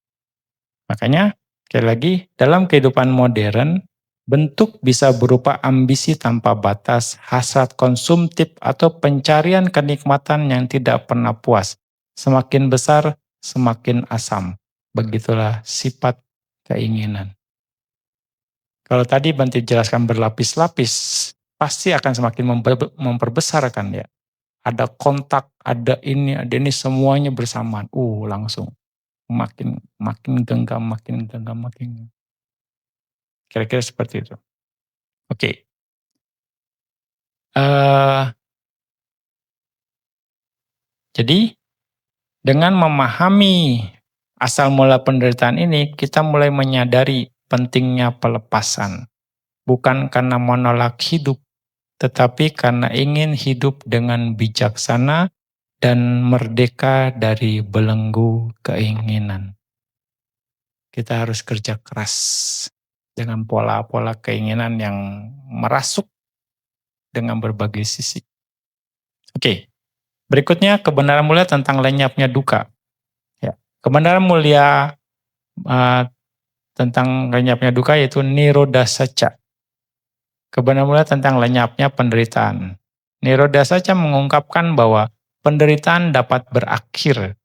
Makanya, sekali lagi, dalam kehidupan modern, bentuk bisa berupa ambisi tanpa batas, hasrat konsumtif, atau pencarian kenikmatan yang tidak pernah puas. Semakin besar, semakin asam. Begitulah sifat keinginan. Kalau tadi Banti jelaskan berlapis-lapis, pasti akan semakin memperbesar kan ya. ada kontak, ada ini semuanya bersamaan. Langsung makin makin genggam, makin genggam, makin kira-kira seperti itu. Oke, eee, jadi dengan memahami asal mula penderitaan ini, kita mulai menyadari pentingnya pelepasan. Bukan karena menolak hidup, tetapi karena ingin hidup dengan bijaksana dan merdeka dari belenggu keinginan. Kita harus kerja keras dengan pola-pola keinginan yang merasuk dengan berbagai sisi. Oke, berikutnya kebenaran mulia tentang lenyapnya duka. Ya, kebenaran mulia uh, tentang lenyapnya duka yaitu nirodhasaca. Kebenaran mulia tentang lenyapnya penderitaan. Nirodhasaca mengungkapkan bahwa penderitaan dapat berakhir.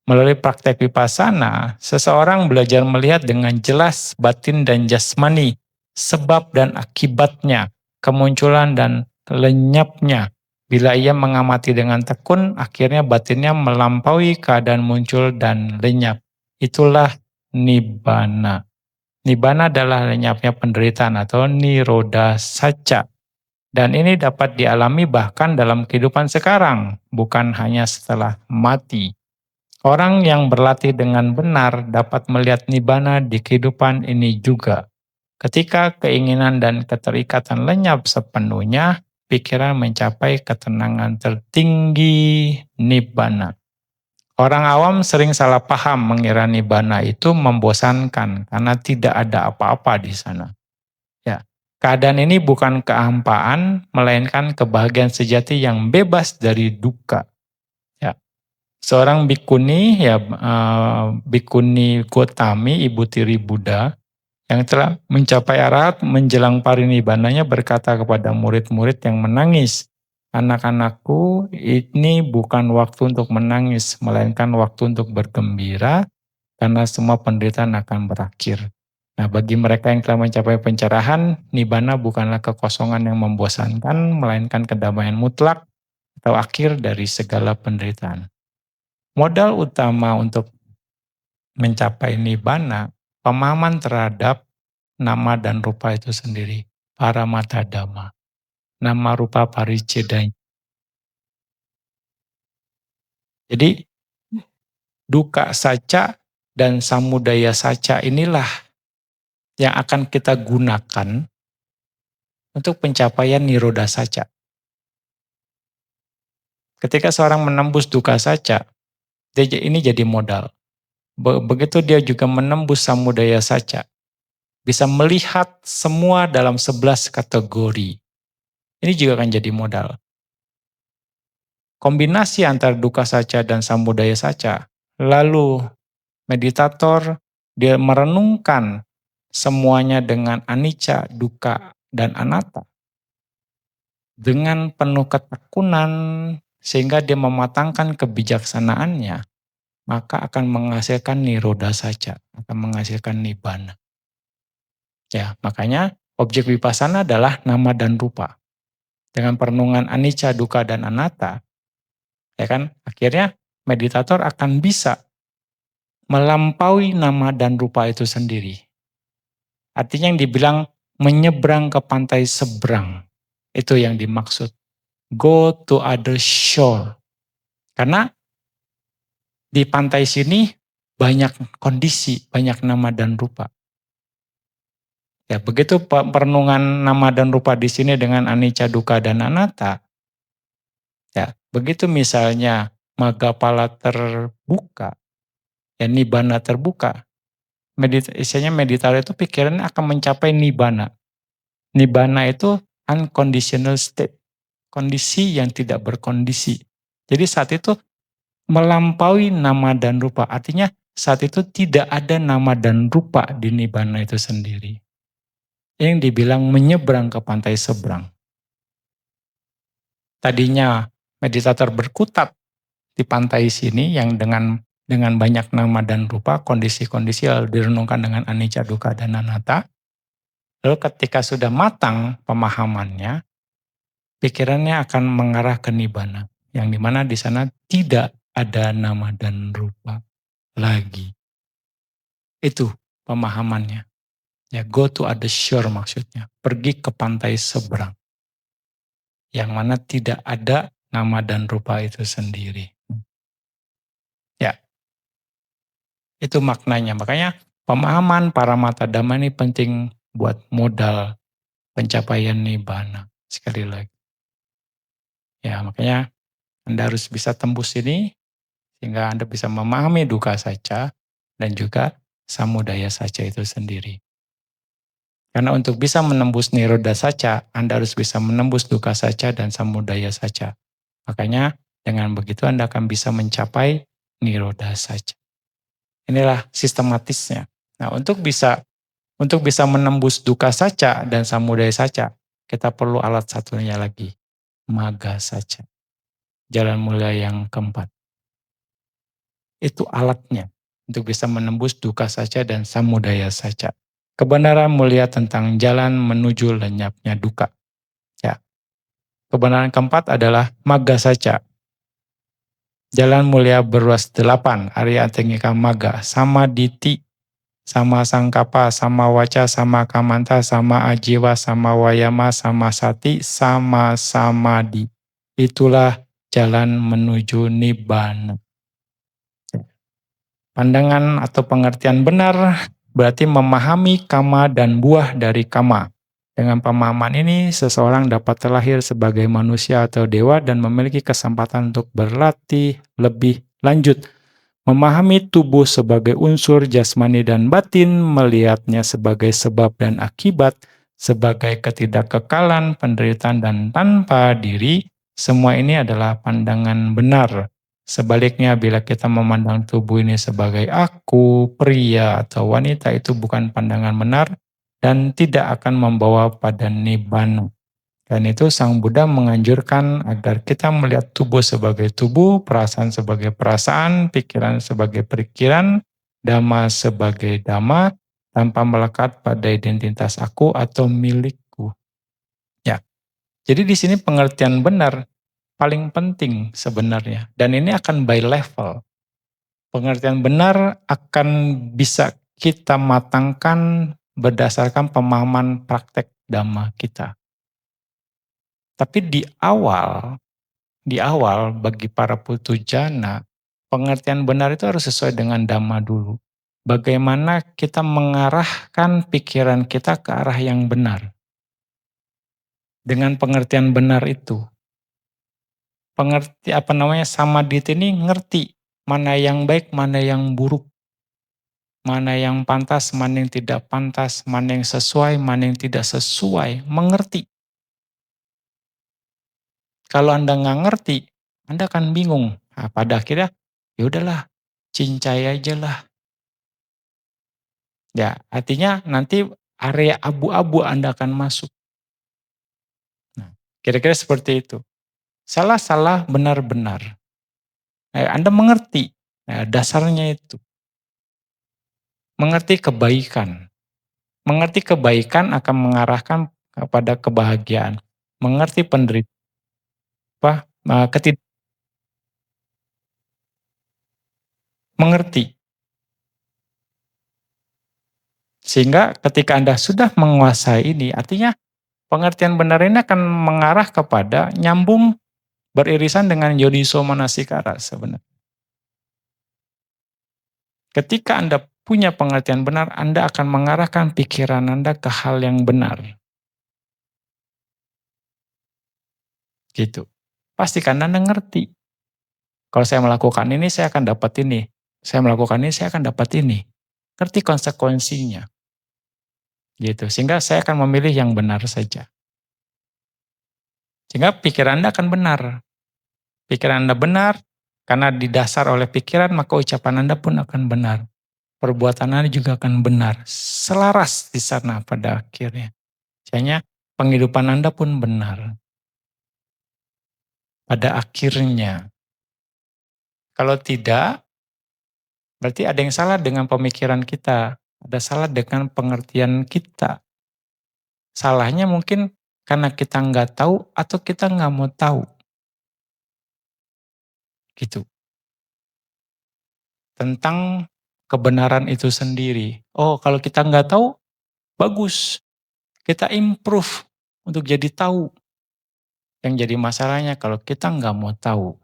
Melalui praktek vipassana, seseorang belajar melihat dengan jelas batin dan jasmani, sebab dan akibatnya, kemunculan dan lenyapnya. Bila ia mengamati dengan tekun, akhirnya batinnya melampaui keadaan muncul dan lenyap. Itulah nibbana. Nibbana adalah lenyapnya penderitaan atau nirodha saca. Dan ini dapat dialami bahkan dalam kehidupan sekarang, bukan hanya setelah mati. Orang yang berlatih dengan benar dapat melihat nibbana di kehidupan ini juga. Ketika keinginan dan keterikatan lenyap sepenuhnya, pikiran mencapai ketenangan tertinggi nibbana. Orang awam sering salah paham mengira nibbana itu membosankan karena tidak ada apa-apa di sana. Ya, keadaan ini bukan kehampaan, melainkan kebahagiaan sejati yang bebas dari duka. Ya, seorang bikuni, bikuni Gotami, ibu tiri Buddha, yang telah mencapai arahat menjelang parinibbananya berkata kepada murid-murid yang menangis, "Anak-anakku, ini bukan waktu untuk menangis, melainkan waktu untuk bergembira, karena semua penderitaan akan berakhir." Nah, bagi mereka yang telah mencapai pencerahan, nibbana bukanlah kekosongan yang membosankan, melainkan kedamaian mutlak atau akhir dari segala penderitaan. Modal utama untuk mencapai nibbana, pemahaman terhadap nama dan rupa itu sendiri, paramata dhamma, nama rupa paricedanya. Jadi duka saca dan samudaya saca inilah yang akan kita gunakan untuk pencapaian nirodha saca. Ketika seorang menembus duka saca, ini jadi modal. Begitu dia juga menembus samudaya saca, bisa melihat semua dalam 11 kategori. Ini juga akan jadi modal. Kombinasi antara duka saca dan samudaya saca, lalu meditator dia merenungkan semuanya dengan anicca, duka, dan anatta. Dengan penuh ketekunan sehingga dia mematangkan kebijaksanaannya, maka akan menghasilkan nirodha saca, akan menghasilkan nibbana. Ya, makanya objek vipassana adalah nama dan rupa. Dengan perenungan anicca, dukkha, dan anatta, ya kan, akhirnya meditator akan bisa melampaui nama dan rupa itu sendiri. Artinya yang dibilang menyeberang ke pantai seberang, itu yang dimaksud. Go to other shore. Karena di pantai sini banyak kondisi, banyak nama dan rupa. Ya, begitu perenungan nama dan rupa di sini dengan anicca, dukkha, dan anatta. Ya, begitu misalnya Maggapala terbuka, ya nibbana terbuka. Istilahnya meditator itu pikirannya akan mencapai nibbana. Nibbana itu unconditional state, kondisi yang tidak berkondisi. Jadi saat itu melampaui nama dan rupa, artinya saat itu tidak ada nama dan rupa di nibbana itu sendiri. Yang dibilang menyeberang ke pantai seberang. Tadinya meditator berkutat di pantai sini yang dengan banyak nama dan rupa, kondisi-kondisi lalu direnungkan dengan anicca, dukkha, dan anatta. Lalu ketika sudah matang pemahamannya, pikirannya akan mengarah ke nibbana. yang dimana di sana tidak ada nama dan rupa lagi. Itu pemahamannya. Ya, go to other shore maksudnya. Pergi ke pantai seberang. Yang mana tidak ada nama dan rupa itu sendiri. Ya, itu maknanya. Makanya pemahaman para mata dhamma ini penting buat modal pencapaian nibbana. Sekali lagi. Ya, makanya Anda harus bisa tembus ini sehingga Anda bisa memahami duka saja dan juga samudaya saja itu sendiri. Karena untuk bisa menembus niroda saja, Anda harus bisa menembus duka saja dan samudaya saja. Makanya dengan begitu Anda akan bisa mencapai niroda saja. Inilah sistematisnya. Nah, untuk bisa menembus duka saja dan samudaya saja, kita perlu alat satunya lagi, magga saja. Jalan mulia yang keempat. Itu alatnya untuk bisa menembus duka saja dan samudaya saja. Kebenaran mulia tentang jalan menuju lenyapnya duka. Ya. Kebenaran keempat adalah magga saja. Jalan mulia berluas 8, Arya Tingika Magga, sama diti, sama sangkapa, sama waca, sama kamanta, sama ajiwa, sama wayama, sama sati, sama samadhi. Itulah jalan menuju nibbana. Pandangan atau pengertian benar berarti memahami kama dan buah dari kama. Dengan pemahaman ini, seseorang dapat terlahir sebagai manusia atau dewa dan memiliki kesempatan untuk berlatih lebih lanjut. Memahami tubuh sebagai unsur jasmani dan batin, melihatnya sebagai sebab dan akibat, sebagai ketidakkekalan, penderitaan, dan tanpa diri, semua ini adalah pandangan benar. Sebaliknya, bila kita memandang tubuh ini sebagai aku, pria, atau wanita, itu bukan pandangan benar dan tidak akan membawa pada nibbana. Dan itu Sang Buddha menganjurkan agar kita melihat tubuh sebagai tubuh, perasaan sebagai perasaan, pikiran sebagai pikiran, dhamma sebagai dhamma, tanpa melekat pada identitas aku atau milikku. Ya, jadi di sini pengertian benar paling penting sebenarnya. Dan ini akan by level. Pengertian benar akan bisa kita matangkan berdasarkan pemahaman praktek dhamma kita. Tapi di awal bagi para putujana, pengertian benar itu harus sesuai dengan dhamma dulu. Bagaimana kita mengarahkan pikiran kita ke arah yang benar. Dengan pengertian benar itu, samadhi ini ngerti mana yang baik, mana yang buruk, mana yang pantas, mana yang tidak pantas, mana yang sesuai, mana yang tidak sesuai, mengerti. Kalau Anda nggak ngerti, Anda akan bingung. Nah, pada akhirnya, ya udahlah, cincai aja lah. Ya, artinya nanti area abu-abu Anda akan masuk. Nah, kira-kira seperti itu. Salah-salah, benar-benar. Anda mengerti. Nah, dasarnya itu. Mengerti kebaikan. Mengerti kebaikan akan mengarahkan kepada kebahagiaan. Mengerti penderitaan, mengerti. Sehingga ketika Anda sudah menguasai ini, artinya pengertian benar ini akan mengarah kepada nyambung beririsan dengan yodiso manasikara sebenarnya. Ketika Anda punya pengertian benar, Anda akan mengarahkan pikiran Anda ke hal yang benar. Gitu. Pastikan Anda ngerti. Kalau saya melakukan ini, saya akan dapat ini. Saya melakukan ini, saya akan dapat ini. Ngerti konsekuensinya. Gitu. Sehingga saya akan memilih yang benar saja. Sehingga pikiran Anda akan benar. Pikiran Anda benar, karena didasar oleh pikiran, maka ucapan Anda pun akan benar. Perbuatan Anda juga akan benar. Selaras di sana pada akhirnya. Sehingga penghidupan Anda pun benar. Pada akhirnya. Kalau tidak, berarti ada yang salah dengan pemikiran kita. Ada salah dengan pengertian kita. Salahnya mungkin karena kita nggak tahu atau kita nggak mau tahu. gitu. Tentang kebenaran itu sendiri. Oh, kalau kita nggak tahu, bagus. Kita improve untuk jadi tahu. Yang jadi masalahnya kalau kita nggak mau tahu,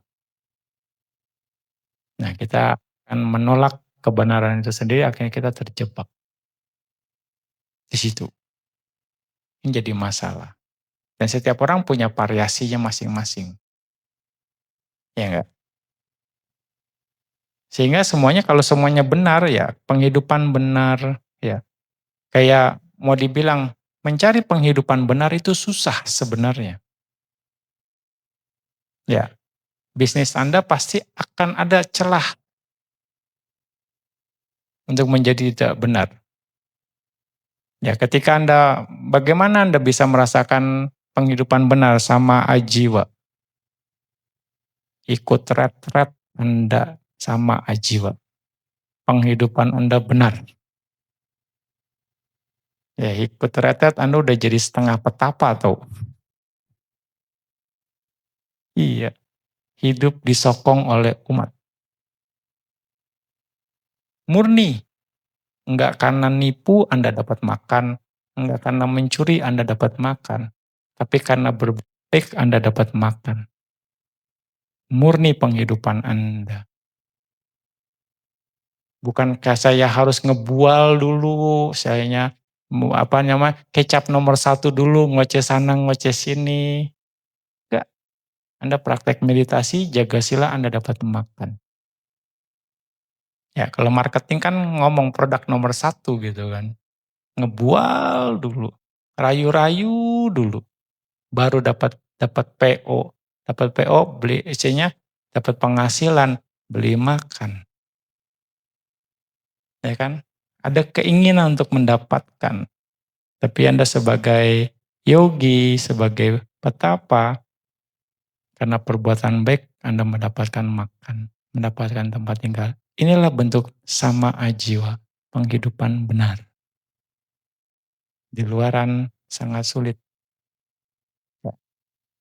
nah kita akan menolak kebenaran itu sendiri, akhirnya kita terjebak di situ. Ini jadi masalah. Dan setiap orang punya variasinya masing-masing, ya enggak? Sehingga semuanya kalau semuanya benar ya, penghidupan benar ya. Kayak mau dibilang mencari penghidupan benar itu susah sebenarnya. Ya, bisnis Anda pasti akan ada celah untuk menjadi tidak benar. Ya, ketika bagaimana Anda bisa merasakan penghidupan benar sama ajiwa? Ikut retret Anda sama ajiwa. Penghidupan Anda benar. Ya, ikut retret Anda udah jadi setengah petapa atau iya, hidup disokong oleh umat. Murni, enggak karena nipu Anda dapat makan, enggak karena mencuri Anda dapat makan, tapi karena berbaik Anda dapat makan. Murni penghidupan Anda. Bukankah saya harus ngebual dulu, sayanya apa namanya, kecap nomor satu dulu, ngoceh sana, ngoceh sini. Enggak, Anda praktek meditasi, jaga sila, Anda dapat makan. Ya, kalau marketing kan ngomong produk nomor satu gitu kan. Ngebual dulu, rayu-rayu dulu, baru dapat dapat PO. Dapat PO, beli isinya, dapat penghasilan, beli makan. Ya kan? Ada keinginan untuk mendapatkan. Tapi Anda sebagai yogi, sebagai petapa, karena perbuatan baik Anda mendapatkan makan, mendapatkan tempat tinggal. Inilah bentuk sama ajiwa, penghidupan benar. Di luaran sangat sulit, ya,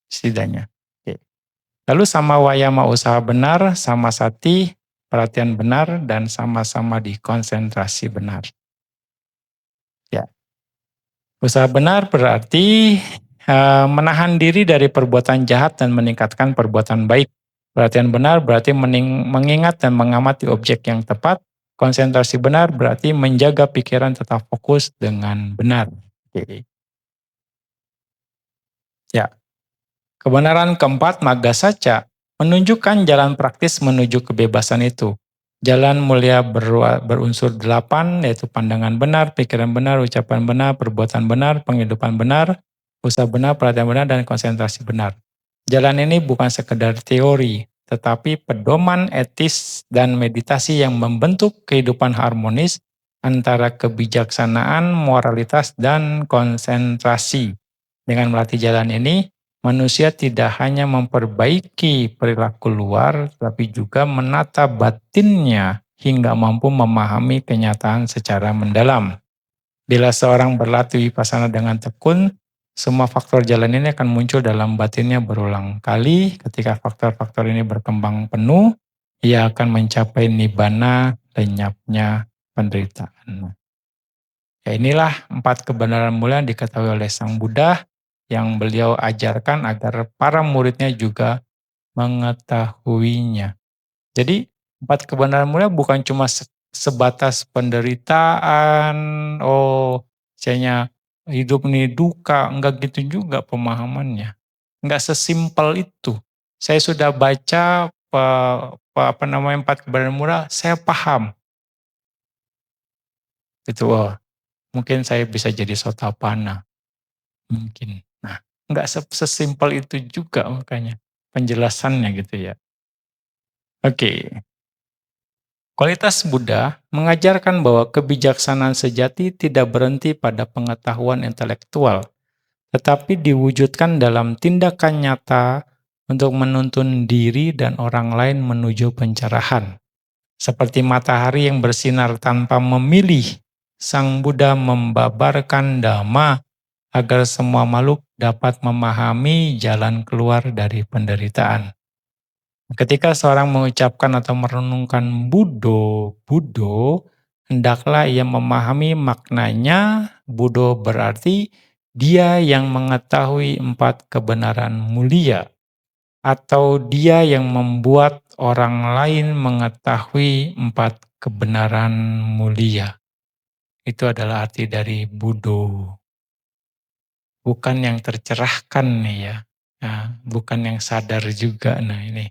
setidaknya. Oke. Lalu sama wayama usaha benar, sama sati, perhatian benar, dan sama-sama di konsentrasi benar. Ya, usaha benar berarti menahan diri dari perbuatan jahat dan meningkatkan perbuatan baik. Perhatian benar berarti mengingat dan mengamati objek yang tepat. Konsentrasi benar berarti menjaga pikiran tetap fokus dengan benar. Oke. Ya, kebenaran keempat, Magga Saca, menunjukkan jalan praktis menuju kebebasan itu. Jalan mulia berunsur 8, yaitu pandangan benar, pikiran benar, ucapan benar, perbuatan benar, penghidupan benar, usaha benar, perhatian benar, dan konsentrasi benar. Jalan ini bukan sekedar teori, tetapi pedoman etis dan meditasi yang membentuk kehidupan harmonis antara kebijaksanaan, moralitas, dan konsentrasi. Dengan melatih jalan ini, manusia tidak hanya memperbaiki perilaku luar, tapi juga menata batinnya hingga mampu memahami kenyataan secara mendalam. Bila seorang berlatih vipassana dengan tekun, semua faktor jalan ini akan muncul dalam batinnya berulang kali. Ketika faktor-faktor ini berkembang penuh, ia akan mencapai nibbana, lenyapnya penderitaan. Ya, inilah 4 kebenaran mulia yang diketahui oleh Sang Buddha yang beliau ajarkan agar para muridnya juga mengetahuinya. Jadi 4 kebenaran mulia bukan cuma sebatas penderitaan, oh misalnya hidup ini duka, enggak gitu juga pemahamannya. Enggak sesimpel itu. Saya sudah baca apa namanya 4 kebenaran mulia, saya paham. Gitu, oh mungkin saya bisa jadi sotapanna, mungkin. Nah, enggak sesimpel itu juga makanya penjelasannya gitu ya. Oke. Kualitas Buddha mengajarkan bahwa kebijaksanaan sejati tidak berhenti pada pengetahuan intelektual, tetapi diwujudkan dalam tindakan nyata untuk menuntun diri dan orang lain menuju pencerahan. Seperti matahari yang bersinar tanpa memilih, Sang Buddha membabarkan dhamma agar semua makhluk dapat memahami jalan keluar dari penderitaan. Ketika seorang mengucapkan atau merenungkan Buddho, hendaklah ia memahami maknanya. Buddho berarti dia yang mengetahui 4 kebenaran mulia, atau dia yang membuat orang lain mengetahui 4 kebenaran mulia. Itu adalah arti dari Buddho. Bukan yang tercerahkan nih ya. Nah, bukan yang sadar juga. Nah ini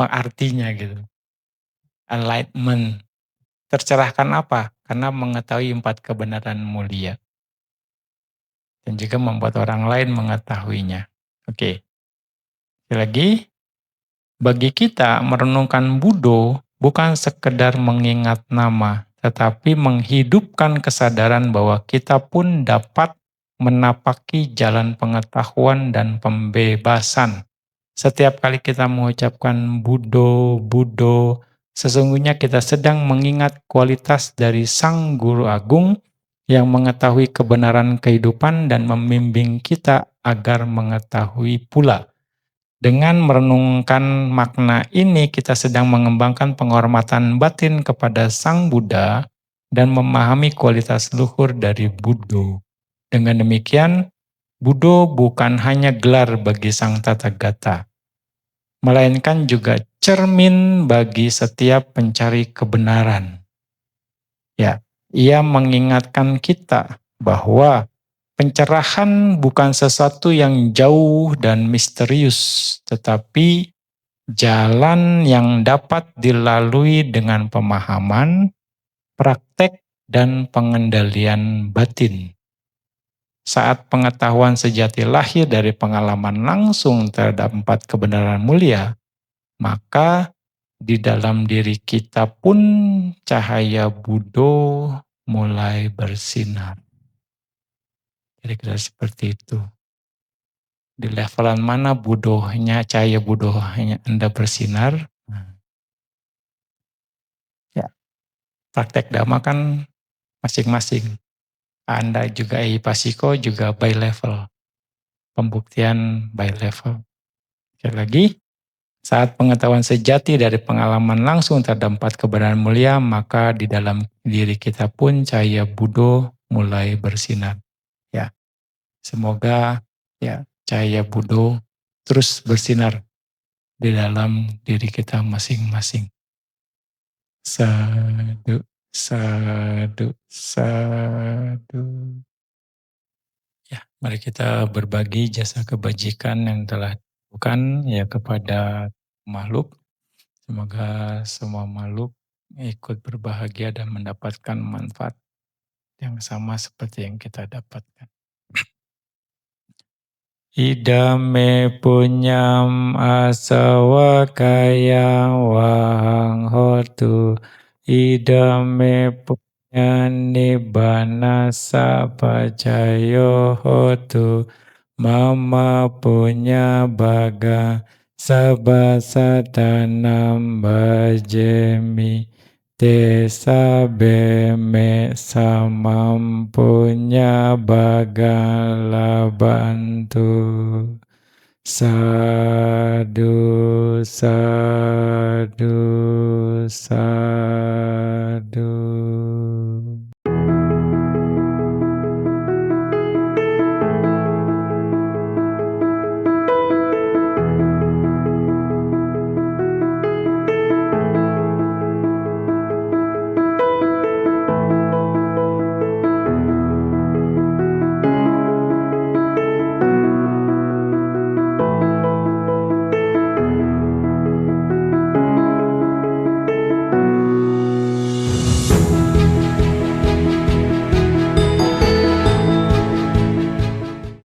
artinya gitu. Enlightenment. Tercerahkan apa? Karena mengetahui 4 kebenaran mulia. Dan juga membuat orang lain mengetahuinya. Oke, sekali lagi. Bagi kita, merenungkan Buddho bukan sekedar mengingat nama, tetapi menghidupkan kesadaran bahwa kita pun dapat menapaki jalan pengetahuan dan pembebasan. Setiap kali kita mengucapkan Buddho, Buddho, sesungguhnya kita sedang mengingat kualitas dari Sang Guru Agung yang mengetahui kebenaran kehidupan dan membimbing kita agar mengetahui pula. Dengan merenungkan makna ini, kita sedang mengembangkan penghormatan batin kepada Sang Buddha dan memahami kualitas luhur dari Buddho. Dengan demikian, Buddho bukan hanya gelar bagi Sang Tathagata, melainkan juga cermin bagi setiap pencari kebenaran. Ya, ia mengingatkan kita bahwa pencerahan bukan sesuatu yang jauh dan misterius, tetapi jalan yang dapat dilalui dengan pemahaman, praktek, dan pengendalian batin. Saat pengetahuan sejati lahir dari pengalaman langsung terhadap 4 kebenaran mulia, maka di dalam diri kita pun cahaya Buddho mulai bersinar. Kira-kira seperti itu. Di levelan mana Buddhonya, cahaya Buddhonya Anda bersinar? Ya, praktek Dhamma kan masing-masing. Anda juga Pasiko juga by level. Pembuktian by level. Sekali lagi, saat pengetahuan sejati dari pengalaman langsung terhadap 4 kebenaran mulia, maka di dalam diri kita pun cahaya Buddho mulai bersinar. Ya, semoga ya cahaya Buddho terus bersinar di dalam diri kita masing-masing. Sadu, sadu, sadu. Ya, mari kita berbagi jasa kebajikan yang telah dilakukan ya kepada makhluk. Semoga semua makhluk ikut berbahagia dan mendapatkan manfaat yang sama seperti yang kita dapatkan. Idame punyam asawakaya wahang hotu. Idame punya nibbana sapajayo hotu. Mama punya baga sabasatanam bajemi. Desa beme samampunya bagala bantu. Sadu, sadu, sadu.